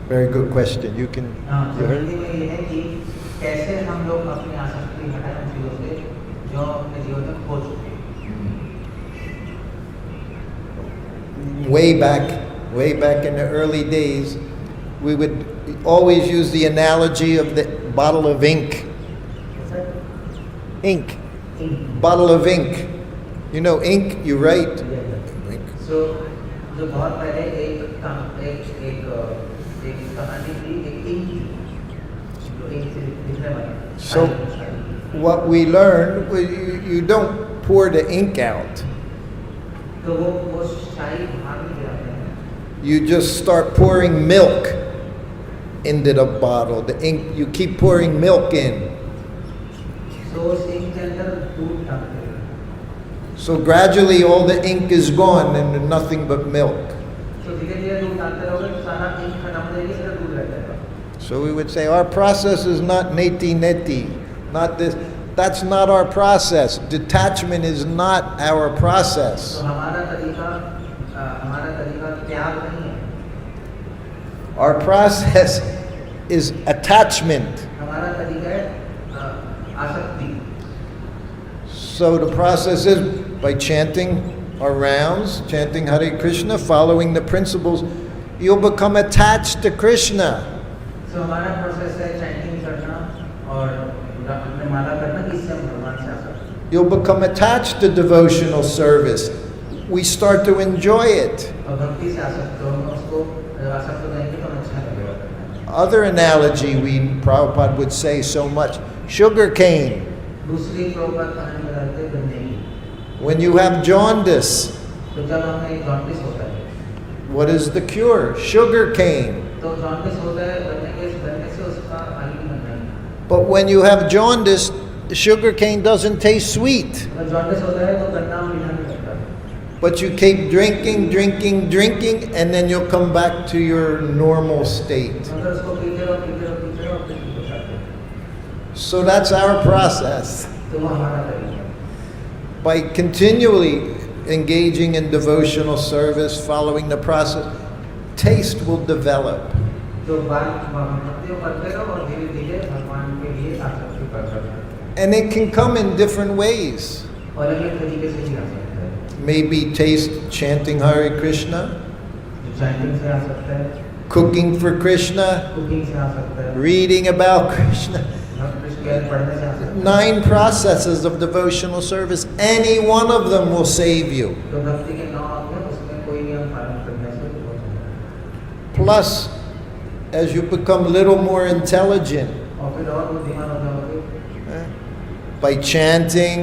[SPEAKER 1] Very good question. You can.
[SPEAKER 2] हाँ,
[SPEAKER 1] You
[SPEAKER 2] तो
[SPEAKER 1] heard?
[SPEAKER 2] Hindi में ये है कि कैसे हम लोग अपनी आसक्ति हटाएं उन चीजों से जो अपने जीवन में खो चुके हैं।
[SPEAKER 1] Way back in the early days, we would always use the analogy of the bottle of ink. Ink. Bottle of ink. You know ink, you write. Ink.
[SPEAKER 2] So जो बहुत पहले एक कहानी थी एक इंक थी जो इंक से लिखने वाली।
[SPEAKER 1] So what we learned was you don't pour the ink out.
[SPEAKER 2] तो वो शाही बाहर नहीं गिराते हैं।
[SPEAKER 1] You just start pouring milk into the bottle. The ink, you keep pouring milk in.
[SPEAKER 2] तो उस इंक के अंदर दूध डालते हैं।
[SPEAKER 1] So gradually all the ink is gone and there's nothing but milk.
[SPEAKER 2] तो धीरे-धीरे दूध डालते रहोगे तो सारा इंक खत्म हो जाएगी सिर्फ दूध रह जाएगा।
[SPEAKER 1] So we would say our process is not neti, not this. That's not our process. Detachment is not our process.
[SPEAKER 2] तो हमारा तरीका त्याग नहीं है।
[SPEAKER 1] Our process is attachment.
[SPEAKER 2] हमारा तरीका है
[SPEAKER 1] So the process is by chanting our rounds, chanting Hare Krishna, following the principles, you'll become attached to Krishna.
[SPEAKER 2] So हमारा प्रोसेस है चैंटिंग करना और अपने माला करना, इससे हम भगवान से आ सकते हैं.
[SPEAKER 1] You'll become attached to devotional service. We start to enjoy it.
[SPEAKER 2] और भक्ति से आ सकते हो, उसको आ सकते हो कि तो अच्छा लगेगा.
[SPEAKER 1] Other analogy Prabhupada would say so much, sugar cane.
[SPEAKER 2] दूसरी प्रभुपाद कहानी बताते हैं गन्ने की.
[SPEAKER 1] When you have jaundice,
[SPEAKER 2] तो जब हमें जॉन्डिस होता है,
[SPEAKER 1] what is the cure? Sugar cane.
[SPEAKER 2] तो जॉन्डिस होता है गन्ने से उसका पानी बनता है.
[SPEAKER 1] But when you have jaundice, the sugar cane doesn't taste sweet.
[SPEAKER 2] जब जॉन्डिस होता है तो गन्ना मीठा नहीं लगता.
[SPEAKER 1] But you keep drinking, drinking, drinking, and then you'll come back to your normal state.
[SPEAKER 2] अगर उसको पीते रहो पीते रहो पीते रहो फिर ठीक हो जाते हैं.
[SPEAKER 1] So that's our process.
[SPEAKER 2] तो वो हमारा तरीका है.
[SPEAKER 1] By continually engaging in devotional service, following the process, taste will develop.
[SPEAKER 2] तो बात भक्ति करते रहो और धीरे धीरे भगवान के लिए आसक्ति बढ़ सकते हैं.
[SPEAKER 1] And it can come in different ways.
[SPEAKER 2] और अलग तरीके से भी आ सकता है.
[SPEAKER 1] Maybe taste chanting Hare Krishna,
[SPEAKER 2] chanting से आ सकता है,
[SPEAKER 1] cooking for Krishna,
[SPEAKER 2] कुकिंग से आ सकता है,
[SPEAKER 1] reading about Krishna.
[SPEAKER 2] कृष्ण पढ़ने से आ सकता है.
[SPEAKER 1] 9 processes of devotional service. Any one of them will save you.
[SPEAKER 2] तो भक्ति के 9 अंग हैं, उसमें कोई भी हम पालन करने से हो सकता है.
[SPEAKER 1] Plus, as you become a little more intelligent,
[SPEAKER 2] और फिर और बुद्धिमान हो जाओगे.
[SPEAKER 1] by chanting,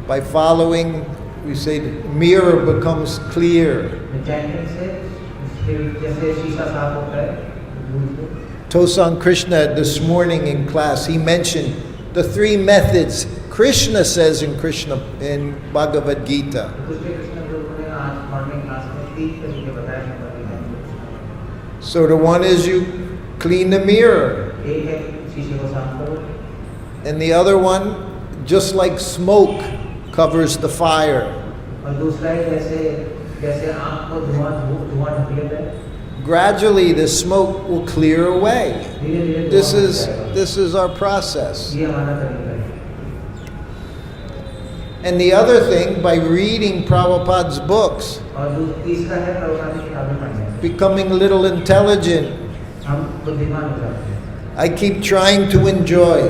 [SPEAKER 1] by following, we say the mirror becomes clear.
[SPEAKER 2] Chanting से फिर जैसे शीशा साफ होता है,
[SPEAKER 1] Tosan Krishna this morning in class, he mentioned the 3 methods Krishna says in Bhagavad Gita.
[SPEAKER 2] Krishna गुरु ने आज मॉर्निंग क्लास में 3 तरीके बताए हैं भक्ति के.
[SPEAKER 1] So the one is you clean the mirror.
[SPEAKER 2] एक है शीशे को साफ करो,
[SPEAKER 1] And the other one, just like smoke covers the fire.
[SPEAKER 2] और दूसरा है जैसे आँख को धुआं ढक लेता है.
[SPEAKER 1] Gradually the smoke will clear away.
[SPEAKER 2] धीरे-धीरे
[SPEAKER 1] This is our process.
[SPEAKER 2] ये हमारा तरीका है.
[SPEAKER 1] And the other thing, by reading Prabhupada's books,
[SPEAKER 2] और तीसरा है प्रभुपाद की किताबें पढ़ने.
[SPEAKER 1] becoming a little intelligent,
[SPEAKER 2] हम बुद्धिमान हो जाते हैं.
[SPEAKER 1] I keep trying to enjoy.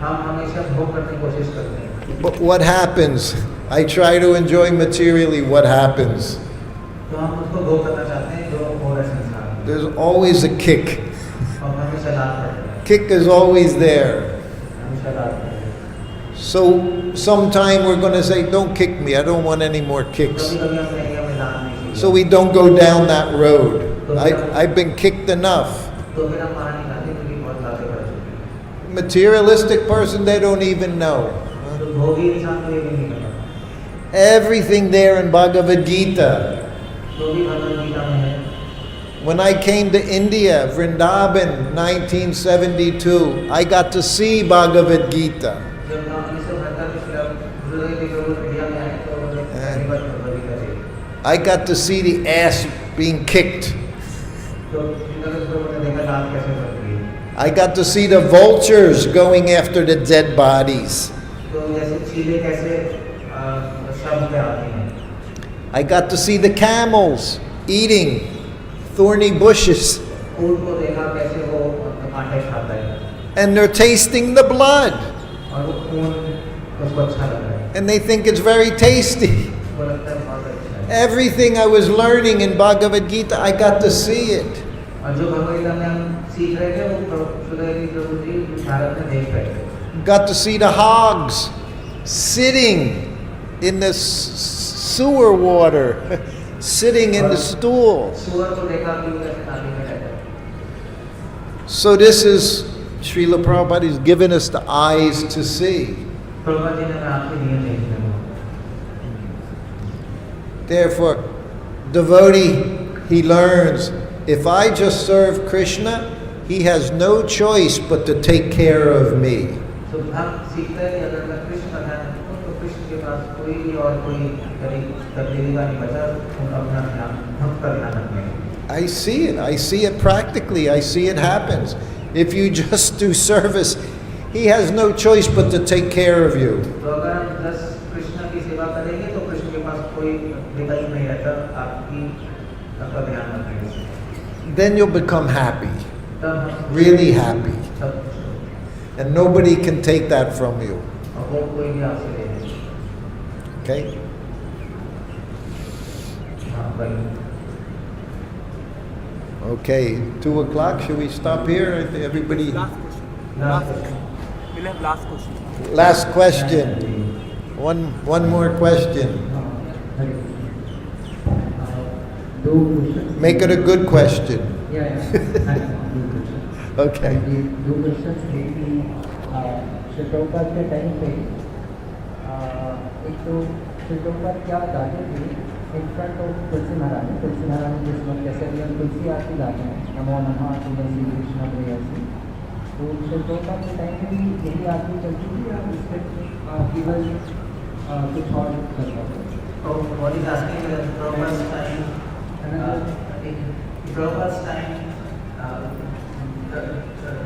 [SPEAKER 2] हम हमेशा भोग करने की कोशिश करते हैं.
[SPEAKER 1] But what happens? I try to enjoy materially. What happens?
[SPEAKER 2] तो हम उसको भोग करना चाहते हैं जो हो रहा है संसार में.
[SPEAKER 1] There's always a kick.
[SPEAKER 2] और हमेशा लाभ पड़ता है.
[SPEAKER 1] Kick is always there.
[SPEAKER 2] हमेशा लाभ पड़ता है.
[SPEAKER 1] So sometime we're going to say, don't kick me. I don't want any more kicks.
[SPEAKER 2] कभी-कभी हम कहेंगे हमें लाभ नहीं चाहिए.
[SPEAKER 1] So we don't go down that road. I've been kicked enough.
[SPEAKER 2] तो फिर हम मार नहीं खाते क्योंकि बहुत लाभें पड़ चुकी हैं.
[SPEAKER 1] Materialistic person, they don't even know.
[SPEAKER 2] तो भोगी इंसान को ये भी नहीं पता.
[SPEAKER 1] Everything there in Bhagavad Gita.
[SPEAKER 2] तो भी भगवद गीता में है.
[SPEAKER 1] When I came to India, Vrindavan, 1972, I got to see Bhagavad Gita.
[SPEAKER 2] जब 1972 में श्रील प्रभु इंडिया में आए तो पहली बार भगवद गीता देखी.
[SPEAKER 1] I got to see the ass being kicked.
[SPEAKER 2] तो श्रील प्रभु ने देखा लाभ कैसे बढ़ती है.
[SPEAKER 1] I got to see the vultures going after the dead bodies.
[SPEAKER 2] तो जैसे चीले कैसे शव पे आती हैं.
[SPEAKER 1] I got to see the camels eating thorny bushes.
[SPEAKER 2] ऊँट को देखा कैसे वो कांटे खाता है.
[SPEAKER 1] And they're tasting the blood.
[SPEAKER 2] और वो खून उसको अच्छा लग रहा है.
[SPEAKER 1] And they think it's very tasty.
[SPEAKER 2] वो लगता है बहुत अच्छा है.
[SPEAKER 1] Everything I was learning in Bhagavad Gita, I got to see it.
[SPEAKER 2] और जो भगवद गीता में हम सीख रहे थे वो श्रील प्रभु जी भारत में देख रहे थे.
[SPEAKER 1] Got to see the hogs sitting in the sewer water, sitting in the stool.
[SPEAKER 2] सुअर को देखा कि वो कैसे नाली में रहता है.
[SPEAKER 1] So this is, Srila Prabhupada has given us the eyes to see.
[SPEAKER 2] Prabhupada ji ने हमें आपके लिए देखने को.
[SPEAKER 1] Therefore, devotee, he learns, if I just serve Krishna, he has no choice but to take care of me.
[SPEAKER 2] तो हम सीखते हैं कि अगर मैं कृष्ण का ध्यान रखूं तो कृष्ण के पास कोई भी और कोई तकलीफ का नहीं बचा अपना ध्यान हम पर ध्यान रखने.
[SPEAKER 1] I see it practically, I see it happens. If you just do service, he has no choice but to take care of you.
[SPEAKER 2] तो अगर हम 10 सबका ध्यान रखेंगे,
[SPEAKER 1] then you'll become happy,
[SPEAKER 2] तब हम
[SPEAKER 1] really happy.
[SPEAKER 2] सब कुछ होगा।
[SPEAKER 1] And nobody can take that from you.
[SPEAKER 2] और वो कोई भी आपसे ले नहीं।
[SPEAKER 1] Okay?
[SPEAKER 2] हाँ, वही।
[SPEAKER 1] Okay, 2 o'clock. Should we stop here? Everybody.
[SPEAKER 5] Last question.
[SPEAKER 2] Last question.
[SPEAKER 5] We'll have last question.
[SPEAKER 1] Last question. One more question.
[SPEAKER 6] दो question
[SPEAKER 1] Make it a good question.
[SPEAKER 6] या दो क्वेश्चन
[SPEAKER 1] Okay.
[SPEAKER 6] दो क्वेश्चन थे कि श्री प्रभुपाद के टाइम पे एक तो श्री प्रभुपाद क्या गाते थे इन फ्रंट ऑफ तुलसी महाराज जिस वक्त कैसे भी हम तुलसी आरती गाते हैं नमो नमः तुलसी कृष्ण प्रेयसी, तो श्री प्रभुपाद के टाइम में भी यही आरती चलती थी या उससे केवल कुछ और करता था?
[SPEAKER 2] So what is asking is Prabhupada's time. Prabhupada's time.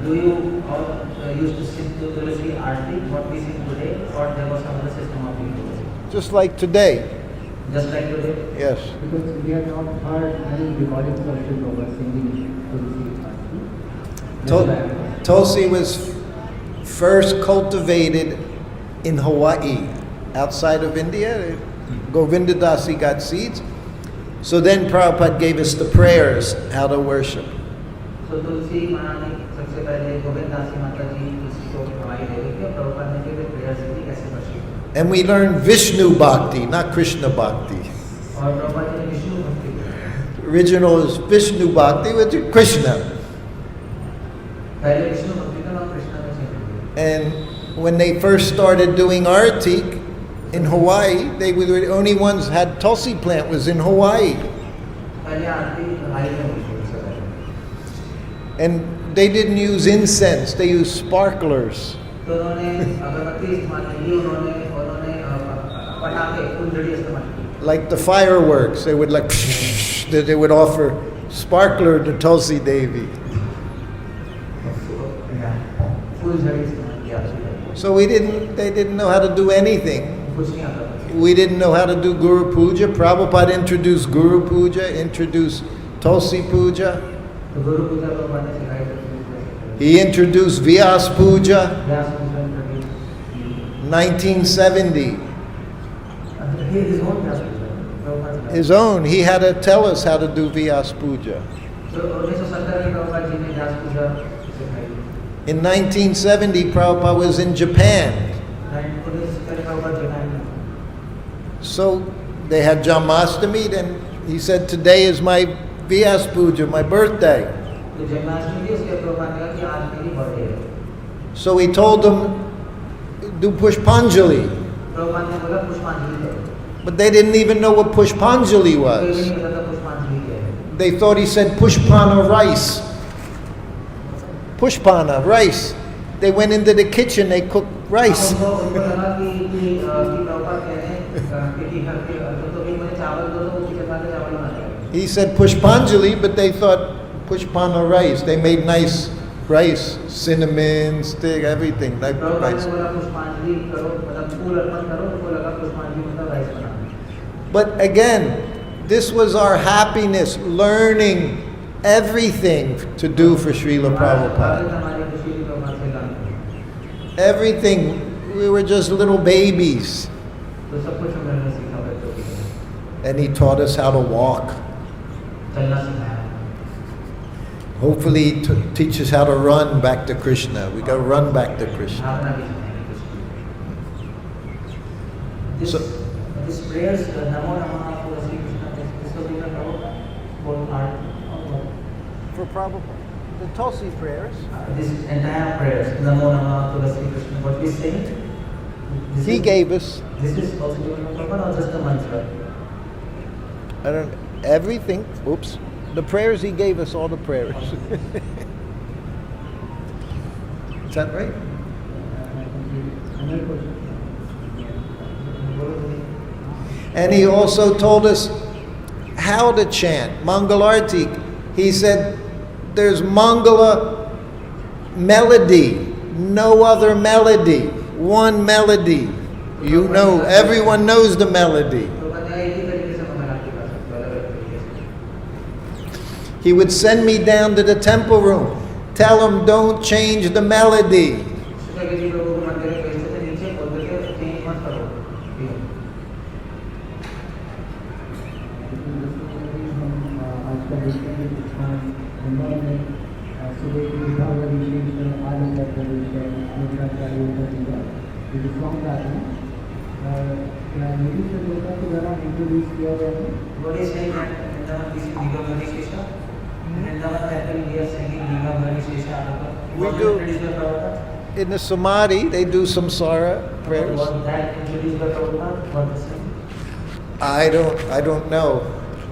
[SPEAKER 2] Do you all used to sing to Tulsi Aarti, what we sing today, or there was some other system of doing?
[SPEAKER 1] Just like today.
[SPEAKER 2] Just like today.
[SPEAKER 1] Yes.
[SPEAKER 6] Because we have not heard many recordings of Sri Prabhupada singing Tulsi Aarti.
[SPEAKER 1] Tulsi was first cultivated in Hawaii, outside of India. Govinda Dasi got seeds. So then Prabhupada gave us the prayers, how to worship.
[SPEAKER 2] So Tulsi महारानी सबसे पहले गोविंद दासी माता जी तुलसी को हवाई दे रही थी और प्रभुपाद ने फिर प्रेयर्स दी कैसे worship.
[SPEAKER 1] And we learned Vishnu Bhakti, not Krishna Bhakti.
[SPEAKER 2] और प्रभुपाद जी ने विष्णु भक्ति की।
[SPEAKER 1] Original is Vishnu Bhakti, which is Krishna.
[SPEAKER 2] पहले विष्णु भक्ति का नाम कृष्णा में सीखी।
[SPEAKER 1] And when they first started doing Arati in Hawaii, they were the only ones had Tulsi plant was in Hawaii.
[SPEAKER 2] पहले आरती हवाई में हुई थी सबसे पहले।
[SPEAKER 1] And they didn't use incense, they used sparklers.
[SPEAKER 2] तो उन्होंने अगरबत्ती इस्तेमाल नहीं की, उन्होंने पटाखे फुलझड़ी इस्तेमाल की।
[SPEAKER 1] Like the fireworks, they would like that they would offer sparkler to Tulsi Devi.
[SPEAKER 2] फुलझड़ी इस्तेमाल की आरती में।
[SPEAKER 1] So they didn't know how to do anything.
[SPEAKER 2] कुछ नहीं आता था।
[SPEAKER 1] We didn't know how to do Guru Puja. Prabhupada introduced Guru Puja, introduced Tulsi Puja.
[SPEAKER 2] तो गुरु पूजा प्रभुपाद ने सिखाई थी।
[SPEAKER 1] He introduced Vyas Puja,
[SPEAKER 2] Vyas Puja introduced
[SPEAKER 1] 1970.
[SPEAKER 2] He had his own व्यास पूजा प्रभुपाद का।
[SPEAKER 1] His own. He had to tell us how to do Vyas Puja.
[SPEAKER 2] तो 1970 में प्रभुपाद जी ने व्यास पूजा सिखाई।
[SPEAKER 1] In 1970, Prabhupada was in Japan.
[SPEAKER 2] 1970 Prabhupada Japan में।
[SPEAKER 1] So they had Janmashtami, and he said, today is my Vyas Puja, my birthday.
[SPEAKER 2] तो जन्माष्टमी थी, उसके प्रभुपाद ने कहा कि आज मेरी बर्थडे है।
[SPEAKER 1] So he told them, do Pushpanjali.
[SPEAKER 2] Prabhupada ने बोला पुष्पांजलि करो।
[SPEAKER 1] But they didn't even know what Pushpanjali
[SPEAKER 2] कोई भी
[SPEAKER 1] was.
[SPEAKER 2] नहीं पता था पुष्पांजलि क्या है।
[SPEAKER 1] They thought he said Pushpana rice. Pushpana, rice. They went into the kitchen, they cooked rice.
[SPEAKER 2] उनको लगा कि प्रभुपाद कह रहे हैं कि घर के तो भी मुझे चावल दो, तो वो किचन वाले चावल बनाते हैं।
[SPEAKER 1] He said Pushpanjali, but they thought Pushpana rice. They made nice rice, cinnamon, stick, everything, like
[SPEAKER 2] Prabhupada
[SPEAKER 1] rice.
[SPEAKER 2] ने बोला पुष्पांजलि करो, मतलब फूल अर्पण करो, उनको लगा पुष्पांजलि मतलब rice banana.
[SPEAKER 1] But again, this was our happiness, learning everything to do for Srila Prabhupada.
[SPEAKER 2] हमारी खुशी भी प्रभुपाद से लानी।
[SPEAKER 1] Everything. We were just little babies.
[SPEAKER 2] तो सब कुछ हमने सीखा बच्चों के।
[SPEAKER 1] And he taught us how to walk.
[SPEAKER 2] चलना सिखाया।
[SPEAKER 1] Hopefully he teach us how to run back to Krishna. We got to run back to Krishna.
[SPEAKER 2] भागना भी सिखाएंगे कुछ।
[SPEAKER 1] So-
[SPEAKER 2] This prayers नमो नमः तुलसी कृष्ण इसको भी मैं कहूँगा बोल art
[SPEAKER 1] For Prabhupada, the Tulsi prayers.
[SPEAKER 2] this entire prayers namo namaha tulasi krishna what we say this
[SPEAKER 1] He
[SPEAKER 2] is-
[SPEAKER 1] gave us,
[SPEAKER 2] this is also given by Prabhupada or just a mantra
[SPEAKER 1] I don't everything. Oops. The prayers he gave us, all the prayers. Is that right? And he also told us how to chant Mangalarti. He said there's Mangala melody, no other melody, one melody. You know, everyone knows the melody.
[SPEAKER 2] तो कहते हैं एक ही तरीके से मंगल आरती कर सकते हो अलग अलग तरीके से
[SPEAKER 1] He would send me down to the temple room. Tell him, don't change the melody.
[SPEAKER 2] Shrutakirti प्रभु को मंदिर में भेजते थे, नीचे बोलते थे चेंज मत करो।
[SPEAKER 6] आजकल देखते हैं कि वृंदावन में सुबह की विभावरी विशेष आलू का प्रवेश है, अनुग्रह का योग का जो सॉन्ग गाते हैं, मेरी से लोगों को ज़रा इंट्रोड्यूस किया गया है।
[SPEAKER 2] What is saying that Vrindavan is 𝗙𝗶𝗶 Keshav? Vrindavan temple we are singing 𝗙𝗶𝗶 Keshav.
[SPEAKER 1] We do. In the Samadhi, they do samsara prayers.
[SPEAKER 2] Was that introduced by Prabhupada? What the same?
[SPEAKER 1] I don't know.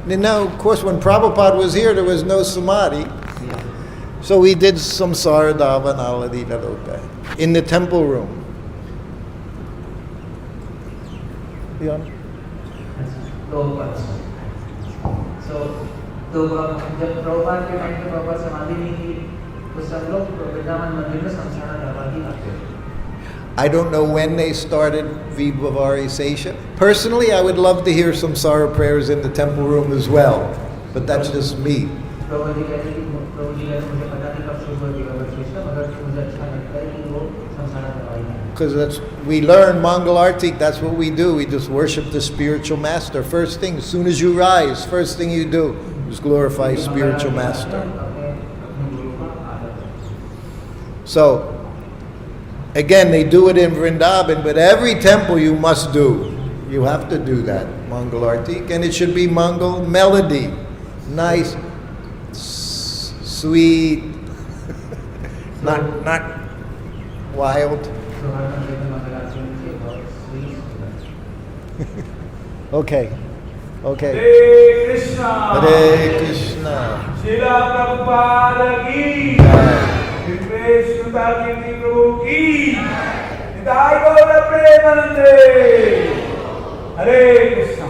[SPEAKER 1] Now, of course, when Prabhupada was here, there was no Samadhi.
[SPEAKER 2] Yeah.
[SPEAKER 1] So we did samsara davanala in the temple room. Yeah.
[SPEAKER 2] So जब प्रभुपाद के time पे प्रभुपाद समाधि नहीं थी, तो सब लोग वृंदावन मंदिर में संसारा दरबारी आते थे।
[SPEAKER 1] I don't know when they started Vibhavari Sesha. Personally, I would love to hear samsara prayers in the temple room as well, but that's just me.
[SPEAKER 2] प्रभु जी कहते हैं मुझे पता नहीं कब शुरू हुआ 𝗙𝗶𝗶, मगर मुझे अच्छा लगता है कि वो संसारा दरबारी हैं।
[SPEAKER 1] Because we learn Mangal Arti, that's what we do. We just worship the spiritual master. First thing, as soon as you rise, first thing you do is glorify spiritual master. So, again, they do it in Vrindavan, but every temple you must do. You have to do that, Mangal Arti. And it should be Mangal melody. Nice, sweet, not wild. Okay.
[SPEAKER 5] Hare Krishna.
[SPEAKER 1] Hare Krishna.
[SPEAKER 5] Srila Prabhupada ki. Srutakirti Prabhu ki. Nitai Gaura Premanande. Hare Krishna.